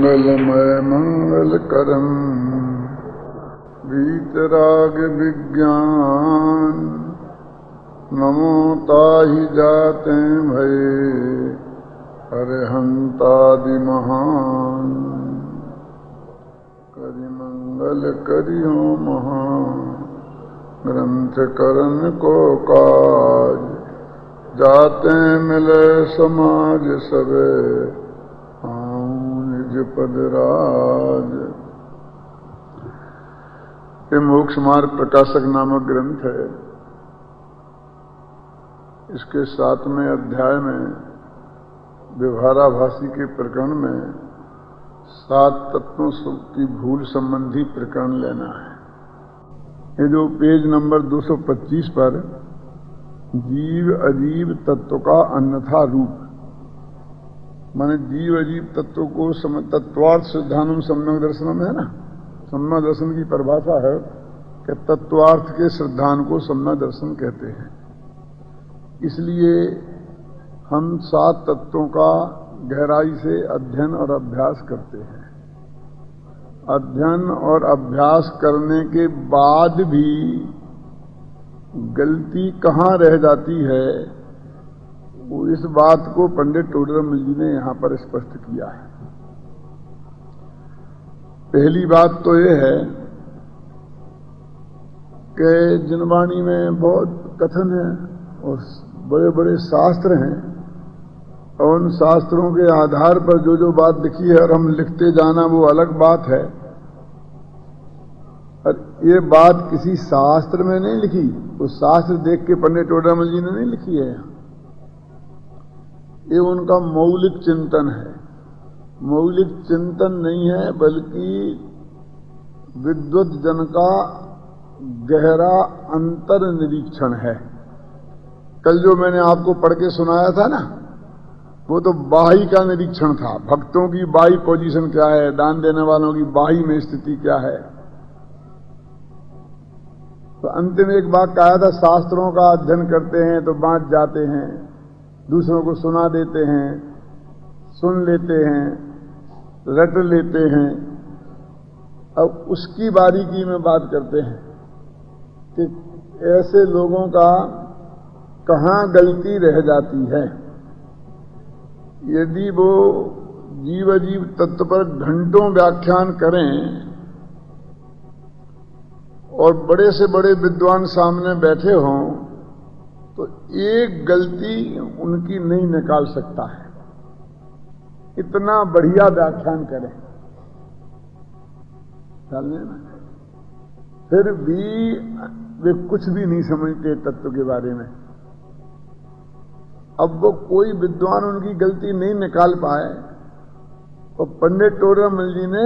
मंगलमय मंगलकरम वीतराग विज्ञान नमो ताहि जाते भये अरहंतादि महान करि मंगल करियो महान ग्रंथ करन को काज जाते मिले समाज सबे निज पद राज। ये मोक्ष मार्ग प्रकाशक नामक ग्रंथ है। इसके 7वें अध्याय में व्यवहाराभासी के प्रकरण में 7 तत्वों की भूल संबंधी प्रकरण लेना है। ये जो पेज नंबर 225 पर जीव अजीव तत्व का अन्यथा रूप, माने जीव अजीव तत्व को तत्वार्थ सिद्धांतम सम्यक दर्शनम है ना। सम्यक दर्शन की परिभाषा है कि तत्वार्थ के सिद्धांत को सम्यक दर्शन कहते हैं। इसलिए हम 7 तत्वों का गहराई से अध्ययन और अभ्यास करते हैं। अध्ययन और अभ्यास करने के बाद भी गलती कहाँ रह जाती है, वो इस बात को पंडित टोडरमल जी ने यहां पर स्पष्ट किया है। पहली बात तो ये है कि जिनवाणी में बहुत कथन है और बड़े बड़े शास्त्र हैं, और उन शास्त्रों के आधार पर जो जो बात लिखी है और हम लिखते जाना वो अलग बात है। और ये बात किसी शास्त्र में नहीं लिखी, वो शास्त्र देख के पंडित टोडरमल जी ने नहीं लिखी है। ये उनका मौलिक चिंतन है। मौलिक चिंतन नहीं है बल्कि विद्वत जन का गहरा अंतर निरीक्षण है। कल जो मैंने आपको पढ़ के सुनाया था ना, वो तो बाही का निरीक्षण था। भक्तों की बाही पोजीशन क्या है, दान देने वालों की बाही में स्थिति क्या है। तो अंतिम एक बात कहा था, शास्त्रों का अध्ययन करते हैं तो बाँच जाते हैं, दूसरों को सुना देते हैं, सुन लेते हैं, रट लेते हैं। अब उसकी बारीकी में बात करते हैं कि ऐसे लोगों का कहाँ गलती रह जाती है। यदि वो जीव अजीव तत्व पर घंटों व्याख्यान करें और बड़े से बड़े विद्वान सामने बैठे हों तो एक गलती उनकी नहीं निकाल सकता है, इतना बढ़िया व्याख्यान करें। फिर भी वे कुछ भी नहीं समझते तत्व के बारे में। अब वो कोई विद्वान उनकी गलती नहीं निकाल पाए और पंडित टोडरमल जी ने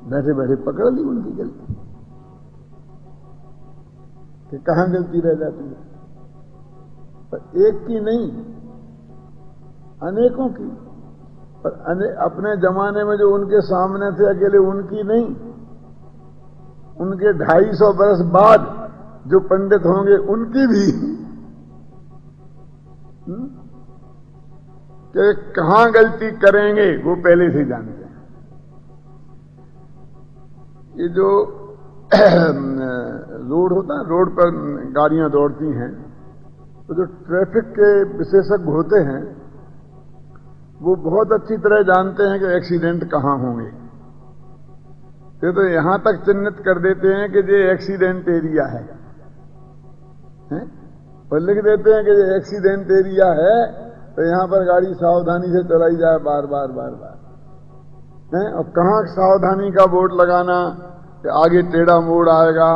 बैठे बैठे पकड़ ली उनकी गलती कि कहां गलती रह जाती है। पर एक की नहीं, अनेकों की। पर अपने जमाने में जो उनके सामने थे अकेले उनकी नहीं, उनके 250 बरस बाद जो पंडित होंगे उनकी भी, कि कहां गलती करेंगे वो पहले से जानते हैं। ये जो रोड होता है, रोड पर गाड़ियां दौड़ती हैं, तो जो ट्रैफिक के विशेषज्ञ होते हैं वो बहुत अच्छी तरह जानते हैं कि एक्सीडेंट कहां होंगे। ये तो यहां तक चिन्हित कर देते हैं कि ये एक्सीडेंट एरिया है, और लिख देते हैं कि ये एक्सीडेंट एरिया है तो यहां पर गाड़ी सावधानी से चलाई जाए बार बार बार बार। और कहां सावधानी का बोर्ड लगाना कि आगे टेढ़ा मोड़ आएगा,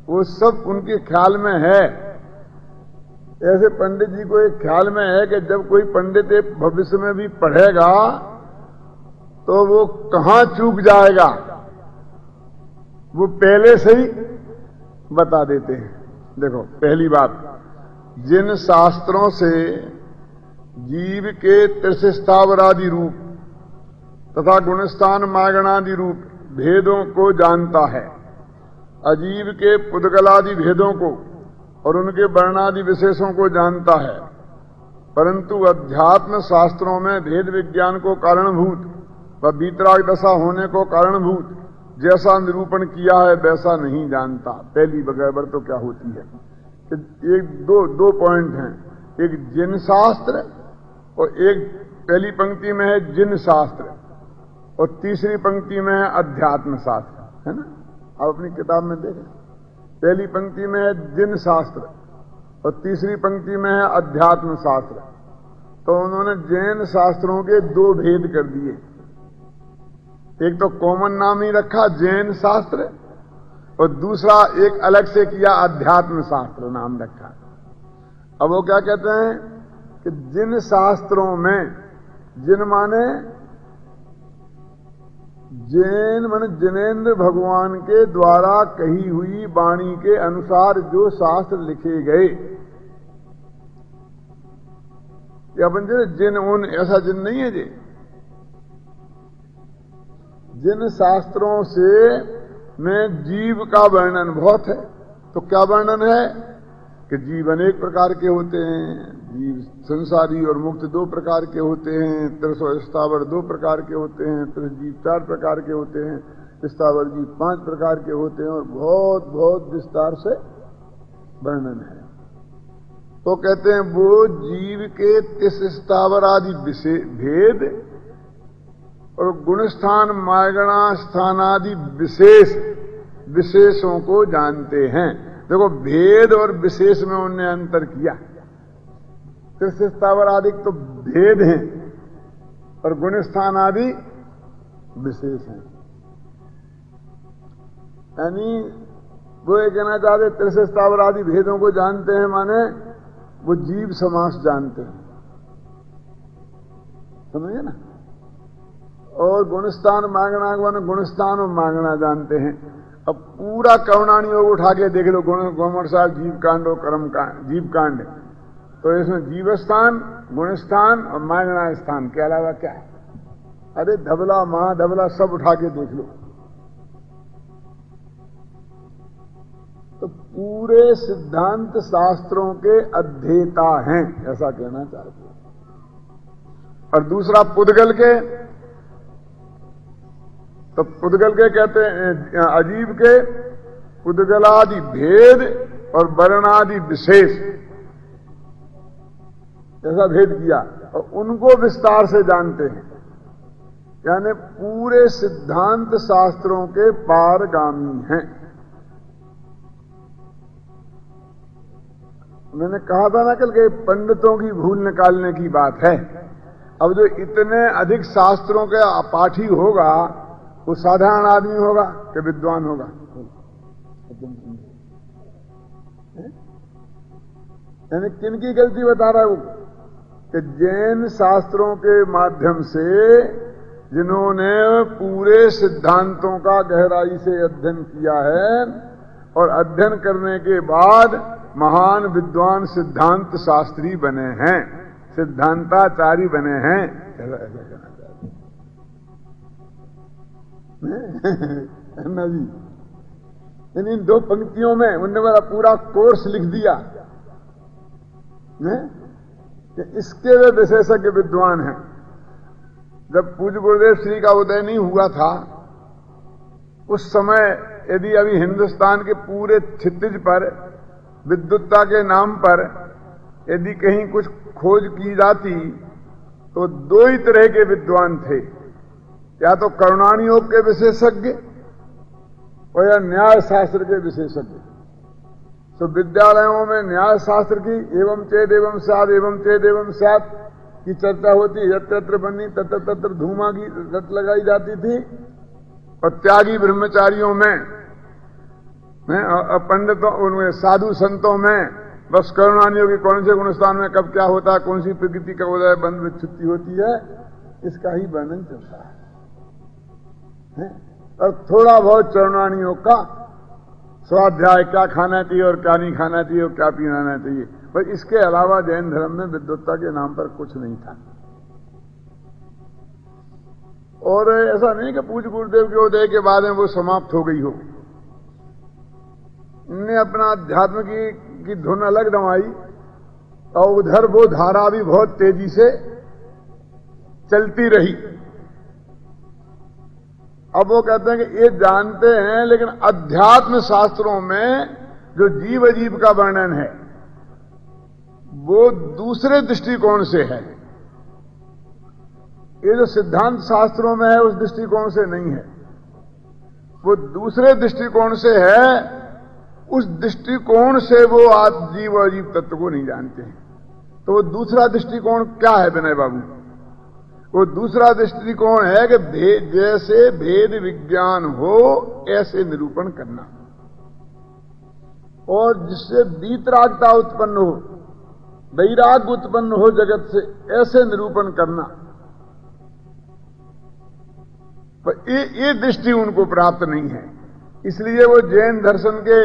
वो सब उनके ख्याल में है। ऐसे पंडित जी को एक ख्याल में है कि जब कोई पंडित भविष्य में भी पढ़ेगा तो वो कहां चूक जाएगा वो पहले से ही बता देते हैं। देखो, पहली बात, जिन शास्त्रों से जीव के त्रिशिष्टावरादि रूप तथा गुणस्थान मागणादि रूप भेदों को जानता है, अजीव के पुद्गलादि भेदों को और उनके वर्णादि विशेषों को जानता है, परंतु अध्यात्म शास्त्रों में भेद विज्ञान को कारणभूत वह वीतराग दशा होने को कारणभूत जैसा निरूपण किया है वैसा नहीं जानता। पहली बगैर तो क्या होती है कि एक दो पॉइंट हैं, एक जिन शास्त्र और एक पहली पंक्ति में है जिन शास्त्र और तीसरी पंक्ति में है अध्यात्म शास्त्र, है ना। आप अपनी किताब में देखें, पहली पंक्ति में है जिन शास्त्र और तीसरी पंक्ति में है अध्यात्म शास्त्र। तो उन्होंने जैन शास्त्रों के दो भेद कर दिए, एक तो कॉमन नाम ही रखा जैन शास्त्र और दूसरा एक अलग से किया अध्यात्म शास्त्र नाम रखा। अब वो क्या कहते हैं कि जिन शास्त्रों में, जिन माने जैन माने जिनेन्द्र भगवान के द्वारा कही हुई वाणी के अनुसार जो शास्त्र लिखे गए, या अपन जिन उन ऐसा जिन नहीं है जी। जिन शास्त्रों से में जीव का वर्णन बहुत है, तो क्या वर्णन है कि जीव अनेक प्रकार के होते हैं, जीव संसारी और मुक्त दो प्रकार के होते हैं, त्रिश और स्थावर दो प्रकार के होते हैं, त्रिजीव 4 प्रकार के होते हैं, स्थावर जीव 5 प्रकार के होते हैं, और बहुत बहुत विस्तार से वर्णन है। तो कहते हैं वो जीव के तिस स्थावर आदि भेद और गुणस्थान मायगणा स्थान आदि विशेषों को जानते हैं। देखो भेद और विशेष में उन्होंने अंतर किया। तिस स्थावर आदि तो भेद हैं और गुणस्थान आदि विशेष हैं। यानी वो ये कहना चाहते तिस स्थावर आदि भेदों को जानते हैं माने वो जीव समास जानते हैं, समझे ना। और गुणस्थान मांगना गुणस्थान और मांगना जानते हैं। अब पूरा करुणानी योग उठा के देख लो, गोमर साहब जीव कांड और कर्म कांड, जीव कांड, तो इसमें जीवस्थान, गुणस्थान और मांगना स्थान के अलावा क्या है? अरे धबला महाधबला सब उठा के देख लो। तो पूरे सिद्धांत शास्त्रों के अध्येता हैं, ऐसा कहना चाहते हैं। और दूसरा पुद्गल के, तो पुद्गल के कहते हैं अजीब के पुद्गलादि भेद और वर्णादि विशेष, ऐसा भेद किया और उनको विस्तार से जानते हैं। यानी पूरे सिद्धांत शास्त्रों के पारगामी हैं। मैंने कहा था ना कल के पंडितों की भूल निकालने की बात है। अब जो इतने अधिक शास्त्रों के पाठी होगा वो साधारण आदमी होगा कि विद्वान होगा? यानी किनकी गलती बता रहा है वो? कि जैन शास्त्रों के माध्यम से जिन्होंने पूरे सिद्धांतों का गहराई से अध्ययन किया है और अध्ययन करने के बाद महान विद्वान सिद्धांत शास्त्री बने हैं, सिद्धांताचारी बने हैं, ऐसा कहना चाहते हैं जी। इन दो पंक्तियों में उन्होंने मेरा पूरा कोर्स लिख दिया कि इसके वे विशेषज्ञ विद्वान हैं। जब पूज्य गुरुदेव श्री का उदय नहीं हुआ था उस समय यदि अभी हिंदुस्तान के पूरे क्षितिज पर विद्वत्ता के नाम पर यदि कहीं कुछ खोज की जाती तो दो ही तरह के विद्वान थे, या तो करुणानी योग के विशेषज्ञ और या न्याय शास्त्र के विशेषज्ञ। तो विद्यालयों में न्याय शास्त्र की एवं चेद एवं स्यात् एवं चेद एवं स्यात् की चर्चा होती, यत्र यत्र बनी तत्र तत्र धूमा की रट लगाई जाती थी। और त्यागी ब्रह्मचारियों में पंडितों उनमें साधु संतों में बस करुणानियों की कौन से गुणस्थान में कब क्या होता है, कौन सी प्रकृति का उदय बंध विच्छुत्ति होती है, इसका ही वर्णन चलता है। और थोड़ा बहुत चरणानियों का स्वाध्याय, क्या खाना चाहिए और क्या नहीं खाना चाहिए और क्या पीना चाहिए, पर इसके अलावा जैन धर्म में विद्वत्ता के नाम पर कुछ नहीं था। और ऐसा नहीं कि पूज्य गुरुदेव के उदय के बाद में वो समाप्त हो गई हो। इनने अपना अध्यात्म की धुन अलग दमाई और उधर वो धारा भी बहुत तेजी से चलती रही। अब वो कहते हैं कि ये जानते हैं, लेकिन अध्यात्म शास्त्रों में जो जीव अजीब का वर्णन है वो दूसरे दृष्टिकोण से है। ये जो सिद्धांत शास्त्रों में है उस दृष्टिकोण से नहीं है, वो दूसरे दृष्टिकोण से है। उस दृष्टिकोण से वो जीव और अजीब तत्व को नहीं जानते हैं। तो वो दूसरा दृष्टिकोण क्या है विनय बाबू? वो दूसरा दृष्टिकोण है कि जैसे भेद विज्ञान हो ऐसे निरूपण करना, और जिससे वीतरागता उत्पन्न हो, वैराग्य उत्पन्न हो जगत से, ऐसे निरूपण करना। पर ये दृष्टि उनको प्राप्त नहीं है। इसलिए वो जैन दर्शन के,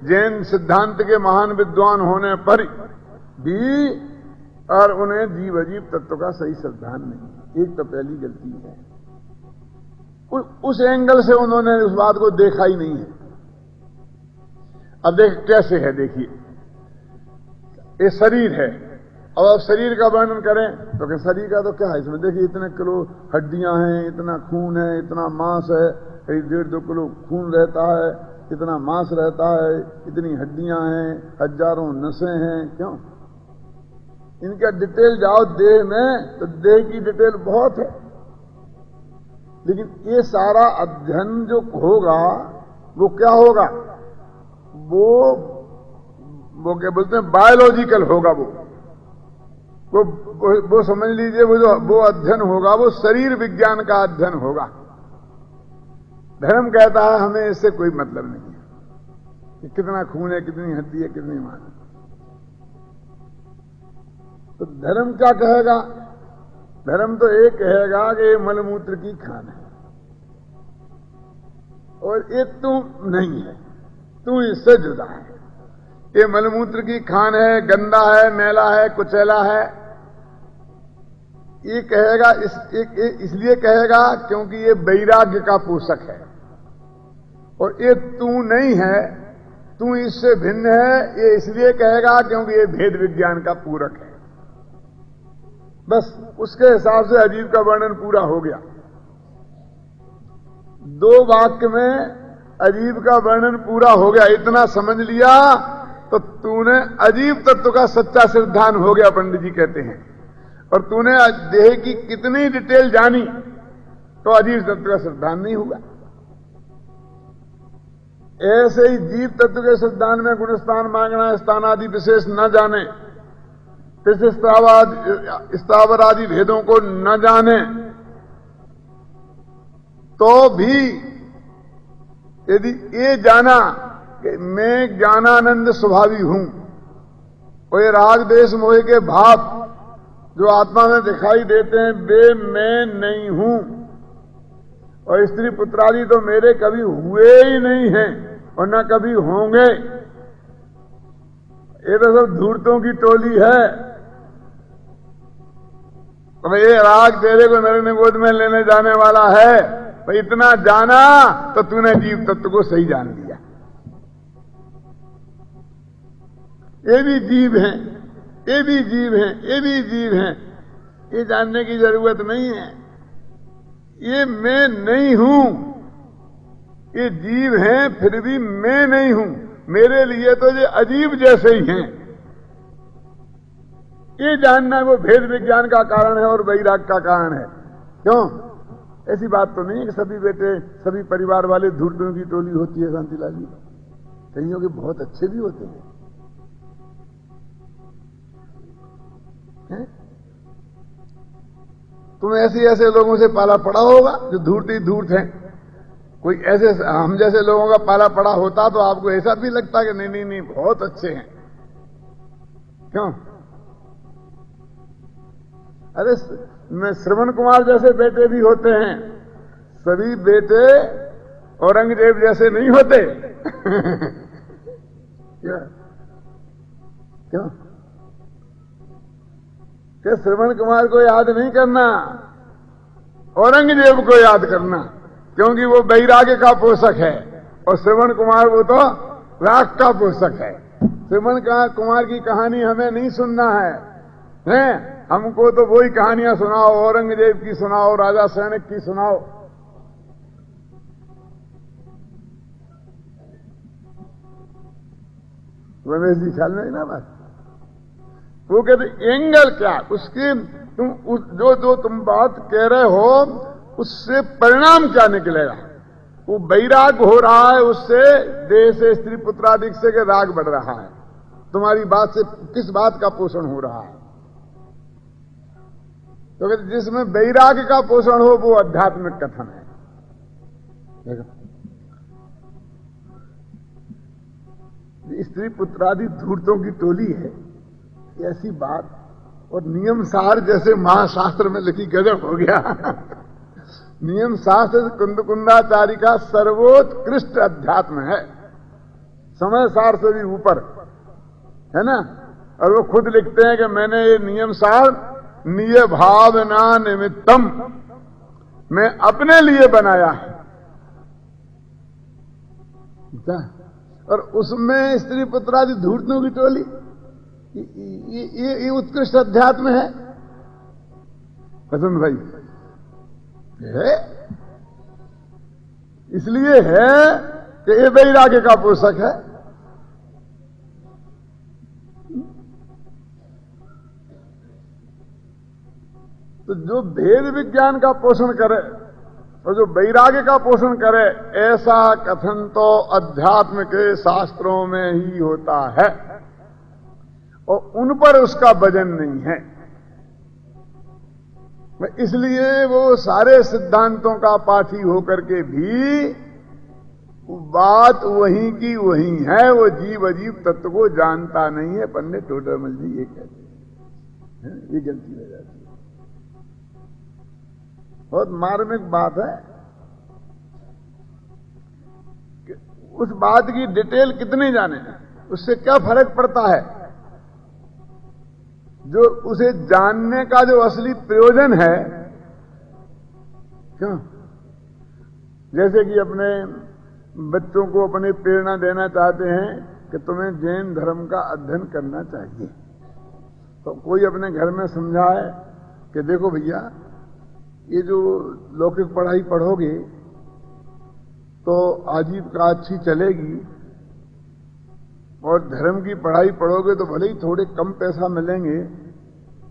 जैन सिद्धांत के महान विद्वान होने पर भी और उन्हें जीव अजीब तत्व का सही सिद्धांत नहीं। एक तो पहली गलती है, उस एंगल से उन्होंने उस बात को देखा ही नहीं है। अब देख कैसे है, देखिए ये शरीर है, और अब शरीर का वर्णन करें तो शरीर का तो क्या है इसमें? देखिए इतने किलो हड्डियां हैं, इतना खून है, इतना मांस है, करीब 1.5-2 किलो खून रहता है, इतना मांस रहता है, इतनी हड्डियां हैं, हजारों नसें हैं। क्यों? इनका डिटेल जाओ देह में तो देह की डिटेल बहुत है, लेकिन ये सारा अध्ययन जो होगा वो क्या होगा? वो क्या बोलते हैं, बायोलॉजिकल होगा। वो समझ लीजिए, वो अध्ययन होगा, वो शरीर विज्ञान का अध्ययन होगा। धर्म कहता है हमें इससे कोई मतलब नहीं है कि कितना खून है, कितनी हड्डी है, कितनी मांस है। तो धर्म क्या कहेगा? धर्म तो ये कहेगा कि ये मलमूत्र की खान है और ये तू नहीं है, तू इससे जुदा है। ये मलमूत्र की खान है, गंदा है, मैला है, कुचैला है। ये कहेगा, इसलिए कहेगा क्योंकि ये वैराग्य का पोषक है, और ये तू नहीं है, तू इससे भिन्न है, ये इसलिए कहेगा क्योंकि ये भेद विज्ञान का पूरक है। बस उसके हिसाब से अजीब का वर्णन पूरा हो गया। 2 वाक्य में अजीब का वर्णन पूरा हो गया। इतना समझ लिया तो तूने अजीब तत्व का सच्चा सिद्धांत हो गया, पंडित जी कहते हैं। और तूने देह की कितनी डिटेल जानी तो अजीब तत्व का सिद्धांत नहीं हुआ। ऐसे ही जीव तत्व के सिद्धांत में गुणस्थान मांगना, स्थान आदि विशेष न जाने, स्थावर आदि भेदों को न जाने, तो भी यदि ये जाना कि मैं ज्ञानानंद स्वभावी हूं, और ये राग देश मोह के भाव जो आत्मा में दिखाई देते हैं वे मैं नहीं हूं, और स्त्री पुत्रादि तो मेरे कभी हुए ही नहीं हैं और न कभी होंगे। ये तो सब धूर्तों की टोली है। तो ये राग तेरे को नरेंद्र गोद में लेने जाने वाला है। तो इतना जाना तो तूने जीव तत्व को सही जान लिया। ये भी जीव हैं, ये भी जीव हैं, ये भी जीव हैं, ये जानने की जरूरत नहीं है। ये मैं नहीं हूं, ये जीव हैं फिर भी मैं नहीं हूं। मेरे लिए तो ये अजीब जैसे ही हैं। ये जानना वो भेद विज्ञान का कारण है और वैराग का कारण है। क्यों? ऐसी बात तो नहीं है कि सभी बेटे, सभी परिवार वाले धूर्तों की टोली होती है शांतिलाल जी। कईयों के बहुत अच्छे भी होते हैं। तुम ऐसे लोगों से पाला पड़ा होगा जो धूर्त ही धूर्त हैं। कोई ऐसे हम जैसे लोगों का पाला पड़ा होता तो आपको ऐसा भी लगता कि नहीं बहुत अच्छे हैं। क्यों? अरे श्रवण कुमार जैसे बेटे भी होते हैं। सभी बेटे औरंगजेब जैसे नहीं होते। क्यों? कि श्रवण कुमार को याद नहीं करना, औरंगजेब को याद करना, क्योंकि वो वैराग्य का पोषक है और श्रवण कुमार वो तो राग का पोषक है। श्रवण कुमार की कहानी हमें नहीं सुनना है, हमको तो वही कहानियां सुनाओ, औरंगजेब की सुनाओ, राजा सैनिक की सुनाओ। रमेश जी ख्याल में है ना बात? वो कहते एंगल क्या उसके, जो तुम बात कह रहे हो उससे परिणाम क्या निकलेगा? वो वैराग हो रहा है, उससे देह से, स्त्री पुत्रादिक से के राग बढ़ रहा है। तुम्हारी बात से किस बात का पोषण हो रहा है? तो कहते जिसमें वैराग का पोषण हो वो आध्यात्मिक कथन है। देखो स्त्री पुत्रादि धूर्तों की टोली है, ऐसी बात। और नियम सार जैसे महाशास्त्र में लिखी, गजब हो गया। नियम शास्त्र कुंदकुंदाचारी का सर्वोत्कृष्ट अध्यात्म है, समय सार से भी ऊपर है ना। और वो खुद लिखते हैं कि मैंने ये नियम सार निय भावना निमित्तम, मैं अपने लिए बनाया है। और उसमें स्त्री पुत्रादि धूर्तों की टोली, ये उत्कृष्ट अध्यात्म है पसंद भाई है। इसलिए है कि ये वैराग्य का पोषक है। तो जो भेद विज्ञान का पोषण करे और जो वैराग्य का पोषण करे, ऐसा कथन तो अध्यात्म के शास्त्रों में ही होता है और उन पर उसका वजन नहीं है। इसलिए वो सारे सिद्धांतों का पाठी होकर के भी बात वहीं की वहीं है, वो जीव अजीब तत्व को जानता नहीं है। पंडित टोडरमल जी ये कहते हैं, ये गलती हो जाती है। बहुत मार्मिक बात है कि उस बात की डिटेल कितने जाने, उससे क्या फर्क पड़ता है। जो उसे जानने का जो असली प्रयोजन है, क्यों, जैसे कि अपने बच्चों को अपने प्रेरणा देना चाहते हैं कि तुम्हें जैन धर्म का अध्ययन करना चाहिए, तो कोई अपने घर में समझाए कि देखो भैया ये जो लौकिक पढ़ाई पढ़ोगे तो आजीविका अच्छी चलेगी, और धर्म की पढ़ाई पढ़ोगे तो भले ही थोड़े कम पैसा मिलेंगे,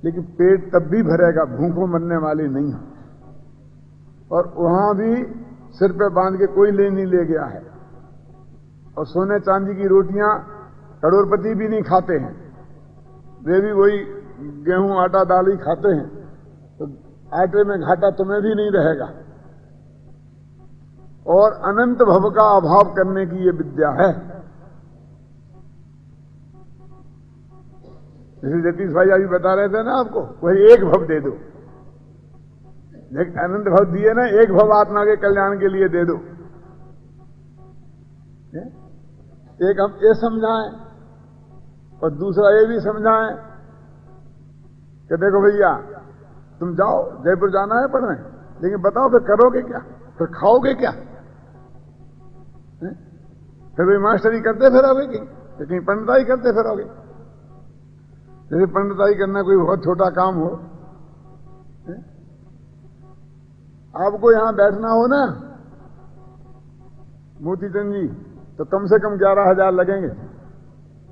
लेकिन पेट तब भी भरेगा, भूखों मरने वाले नहीं हो। और वहां भी सिर पे बांध के कोई ले नहीं ले गया है, और सोने चांदी की रोटियां करोड़पति भी नहीं खाते हैं, वे भी वही गेहूं आटा दाल ही खाते हैं। तो आटे में घाटा तुम्हें भी नहीं रहेगा। और अनंत भव का अभाव करने की ये विद्या है। जैसे जतीश भाई अभी बता रहे थे ना आपको, वही एक भव दे दो, अनंत भव दिए ना, एक भव आत्मा के कल्याण के लिए दे दो। एक हम ये समझाएं और दूसरा ये भी समझाएं कि देखो भैया तुम जाओ, जयपुर जाना है पढ़ने, लेकिन बताओ फिर करोगे क्या, फिर खाओगे क्या, फिर भी मास्टरी करते फिरोगे कि कहीं पंडिताई करते फिरोगे। जैसे पंडिताई करना कोई बहुत छोटा काम हो, आपको यहां बैठना हो ना मोतीचंद जी, तो कम से कम 11,000 लगेंगे,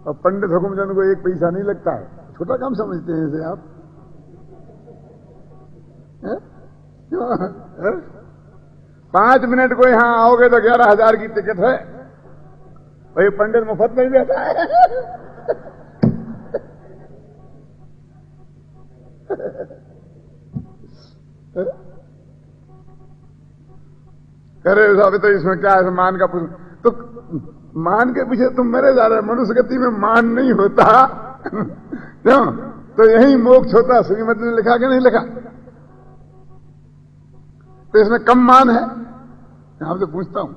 और पंडित हुकुमचंद को 1 पैसा नहीं लगता है। छोटा काम समझते हैं इसे आप? 5 मिनट को यहां आओगे तो 11,000 की टिकट है, वही पंडित मुफ्त में ही बैठा है। करे साहब तो इसमें क्या है, मान का तो मान के पीछे तुम मेरे जा रहे। मनुष्य गति में मान नहीं होता क्यों? तो यही मोक्ष होता। श्रीमत ने लिखा कि नहीं लिखा? तो इसमें कम मान है? मैं आपसे पूछता हूं,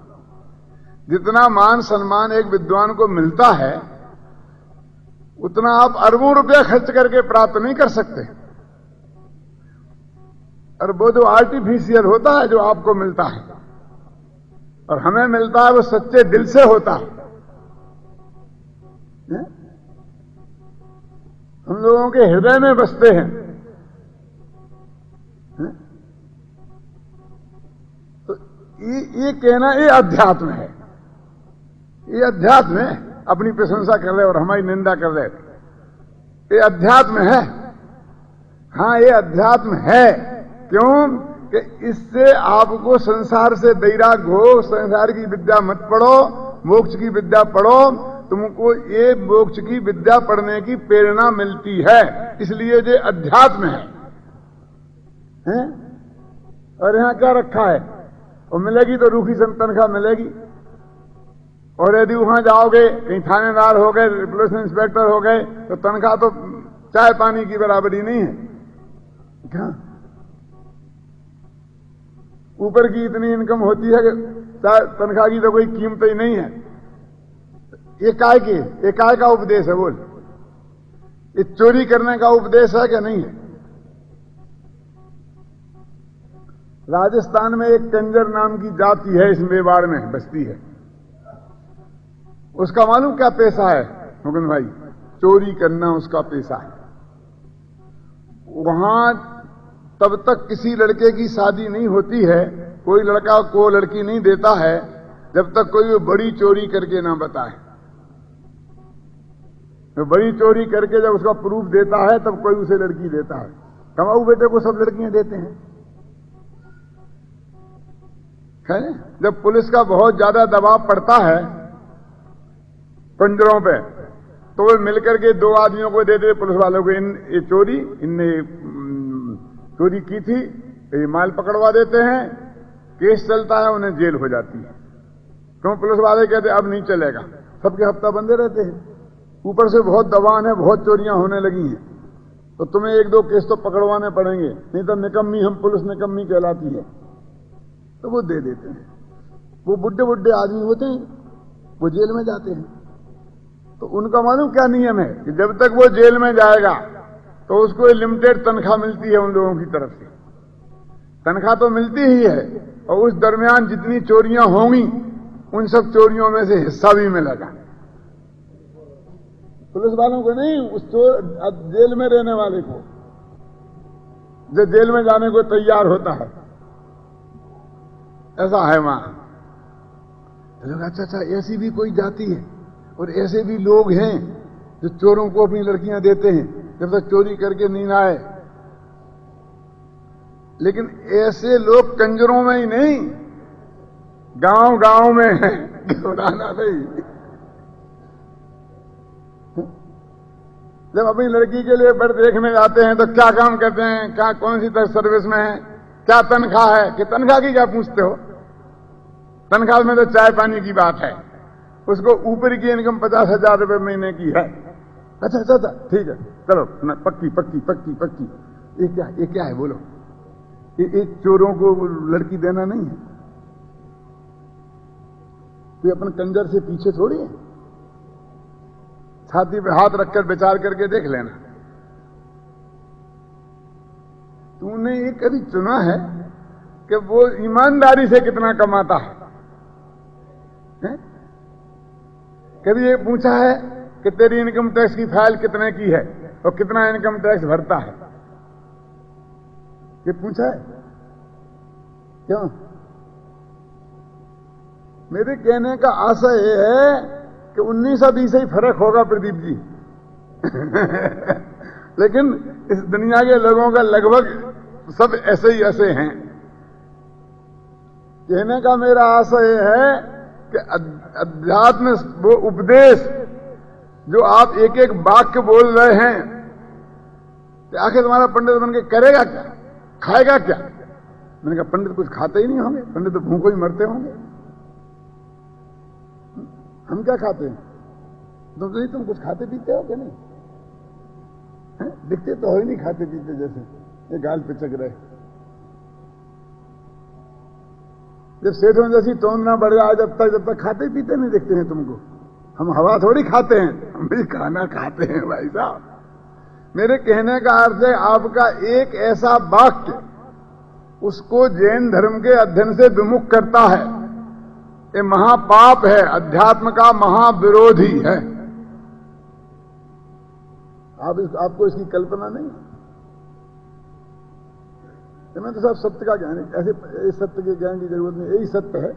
जितना मान सम्मान एक विद्वान को मिलता है, उतना आप अरबों रुपया खर्च करके प्राप्त नहीं कर सकते। और वो जो आर्टिफिशियल होता है, जो आपको मिलता है और हमें मिलता है, वो सच्चे दिल से होता है। हम लोगों के हृदय में बसते हैं। तो ये कहना, ये अध्यात्म है, ये अध्यात्म है। अपनी प्रशंसा कर रहे और हमारी निंदा कर रहे। ये अध्यात्म है। हाँ, ये अध्यात्म है। क्यों कि इससे आपको संसार से वैराग्य हो, संसार की विद्या मत पढ़ो, मोक्ष की विद्या पढ़ो, तुमको ये मोक्ष की विद्या पढ़ने की प्रेरणा मिलती है। इसलिए ये अध्यात्म है? और यहां क्या रखा है? और मिलेगी तो रूखी तनख्वाह मिलेगी। और यदि वहां जाओगे, कहीं थानेदार हो गए, पुलिस इंस्पेक्टर हो गए, तो तनख्वाह तो चाय पानी की बराबरी नहीं है। क्या ऊपर की इतनी इनकम होती है कि तनख्वाह की तो कोई कीमत ही नहीं है। ये काय का उपदेश है? बोल, ये चोरी करने का उपदेश है कि नहीं है? राजस्थान में एक कंजर नाम की जाति है, इस मेवाड़ में बसती है। उसका मालूम क्या पेशा है मुकुंद भाई? चोरी करना उसका पेशा है। वहां तब तक किसी लड़के की शादी नहीं होती है, कोई लड़का को लड़की नहीं देता है, जब तक कोई वो बड़ी चोरी करके ना बताए। तो बड़ी चोरी करके जब उसका प्रूफ देता है, तब कोई उसे लड़की देता है। कमाऊ बेटे को सब लड़कियां देते हैं। जब पुलिस का बहुत ज्यादा दबाव पड़ता है पंजरों पे, तो वो मिलकर के दो आदमियों को दे दे पुलिस वालों को, ये चोरी, इनने चोरी की थी, ये माल पकड़वा देते हैं, केस चलता है, उन्हें जेल हो जाती है। क्यों? पुलिस वाले कहते अब नहीं चलेगा, सबके हफ्ता बंदे रहते हैं, ऊपर से बहुत दबाव है, बहुत चोरियां होने लगी हैं, तो तुम्हें एक दो केस तो पकड़वाने पड़ेंगे, नहीं तो निकम्मी, हम पुलिस निकम्मी कहलाती है। तो वो दे देते हैं। वो बुड्ढे बुड्ढे आदमी होते हैं, वो जेल में जाते हैं। तो उनका मालूम क्या नियम है कि जब तक वो जेल में जाएगा तो उसको लिमिटेड तनख्वाह मिलती है उन लोगों की तरफ से। तनख्वाह तो मिलती ही है, और उस दरमियान जितनी चोरियां होंगी उन सब चोरियों में से हिस्सा भी मिलेगा। पुलिस वालों को नहीं, उस जेल में रहने वाले को, जो जेल में जाने को तैयार होता है। ऐसा है वहां। लोग अच्छा, ऐसी भी कोई जाति है और ऐसे भी लोग हैं जो चोरों को अपनी लड़कियां देते हैं जब तक चोरी करके नहीं आए। लेकिन ऐसे लोग कंजरों में ही नहीं, गांव गांव में है। घबराना नहीं। जब अपनी लड़की के लिए बर देखने जाते हैं तो क्या काम करते हैं, क्या कौन सी तरह सर्विस में है, क्या तनख्वाह है, कि तनख्वाह की क्या पूछते हो? तनख्वाह में तो चाय पानी की बात है। उसको ऊपर की इनकम 50,000 रुपए महीने की है। अच्छा, ठीक है, चलो ना, पक्की पक्की पक्की पक्की। ये क्या है? बोलो। ये चोरों को लड़की देना नहीं है। तो अपन कंजर से पीछे थोड़ी है। छाती पे हाथ रखकर विचार करके देख लेना। तूने ये कभी चुना है कि वो ईमानदारी से कितना कमाता है? कभी ये पूछा है कि तेरी इनकम टैक्स की फाइल कितने की है और कितना इनकम टैक्स भरता है? ये पूछा है? क्यों? मेरे कहने का आशय ये है कि 1920 से ही फर्क होगा प्रदीप जी। लेकिन इस दुनिया के लोगों का लगभग सब ऐसे ही ऐसे हैं। कहने का मेरा आशय ये है कि अध्यात्म वो उपदेश जो आप एक एक वाक्य बोल रहे हैं, कि आखिर तुम्हारा पंडित बन के करेगा क्या, खाएगा क्या? मैंने कहा पंडित कुछ खाते ही नहीं होंगे, पंडित तो भूखों ही मरते होंगे। हम क्या खाते हैं? तुम कुछ खाते पीते हो क्या? नहीं दिखते तो हो ही नहीं खाते पीते, जैसे ये गाल पे चक रहे। जब सेठों जैसी तोंद ना बढ़ जाए जब तक खाते पीते नहीं दिखते हैं तुमको। हम हवा थोड़ी खाते हैं, हम भी खाना खाते हैं भाई साहब। मेरे कहने का अर्थ है आपका एक ऐसा वाक्य उसको जैन धर्म के अध्ययन से विमुख करता है। ये महापाप है, अध्यात्म का महाविरोधी है। आपको इसकी कल्पना नहीं? मैं तो सब सत्य का ज्ञान है, ऐसे सत्य के ज्ञान की जरूरत नहीं। यही सत्य है।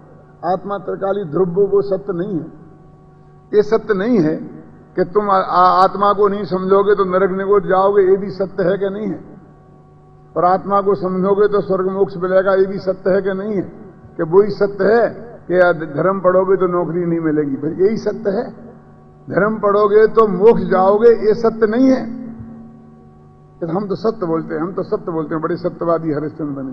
आत्मा त्रिकाली ध्रुव, वो सत्य नहीं है। ये सत्य नहीं है कि तुम आत्मा को नहीं समझोगे तो नरक निगोद जाओगे, ये भी सत्य है कि नहीं है? और आत्मा को समझोगे तो स्वर्ग मोक्ष मिलेगा, ये भी सत्य है कि नहीं है? कि वही सत्य है कि धर्म पढ़ोगे तो नौकरी नहीं मिलेगी, भाई यही सत्य है। धर्म पढ़ोगे तो मोक्ष जाओगे, ये सत्य नहीं है। कि हम तो सत्य बोलते हैं, हम तो सत्य बोलते हैं, बड़े सत्यवादी हरिश्चंद्र बने।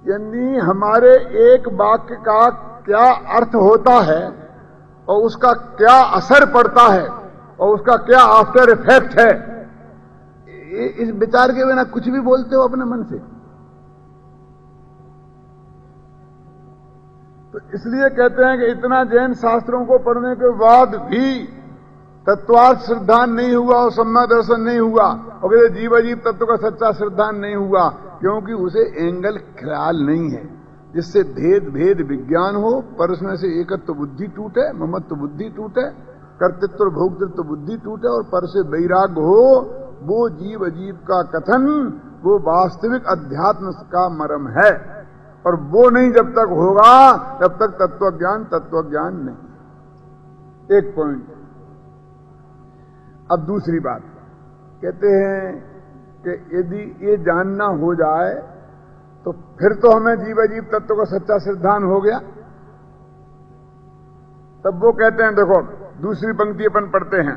यानी हमारे एक वाक्य का क्या अर्थ होता है और उसका क्या असर पड़ता है और उसका क्या आफ्टर इफेक्ट है, इस विचार के बिना कुछ भी बोलते हो अपने मन से। तो इसलिए कहते हैं कि इतना जैन शास्त्रों को पढ़ने के बाद भी तत्वार्थ श्रद्धान नहीं हुआ और सम्मा दर्शन नहीं हुआ, और कहते जीव अजीव तत्व का सच्चा श्रद्धान नहीं हुआ, क्योंकि उसे एंगल ख्याल नहीं है जिससे भेद भेद विज्ञान हो, पर उसमें से एकत्व बुद्धि टूटे, ममत्व बुद्धि टूटे, कर्तृत्व और भोक्तृत्व बुद्धि टूटे और पर से वैराग्य हो। वो जीव अजीव का कथन वो वास्तविक अध्यात्म का मर्म है, और वो नहीं जब तक होगा तब तक तत्वज्ञान नहीं। एक पॉइंट। अब दूसरी बात कहते हैं कि यदि ये जानना हो जाए तो फिर तो हमें जीव अजीव तत्व का सच्चा सिद्धांत हो गया। तब वो कहते हैं, देखो दूसरी पंक्ति अपन पढ़ते हैं,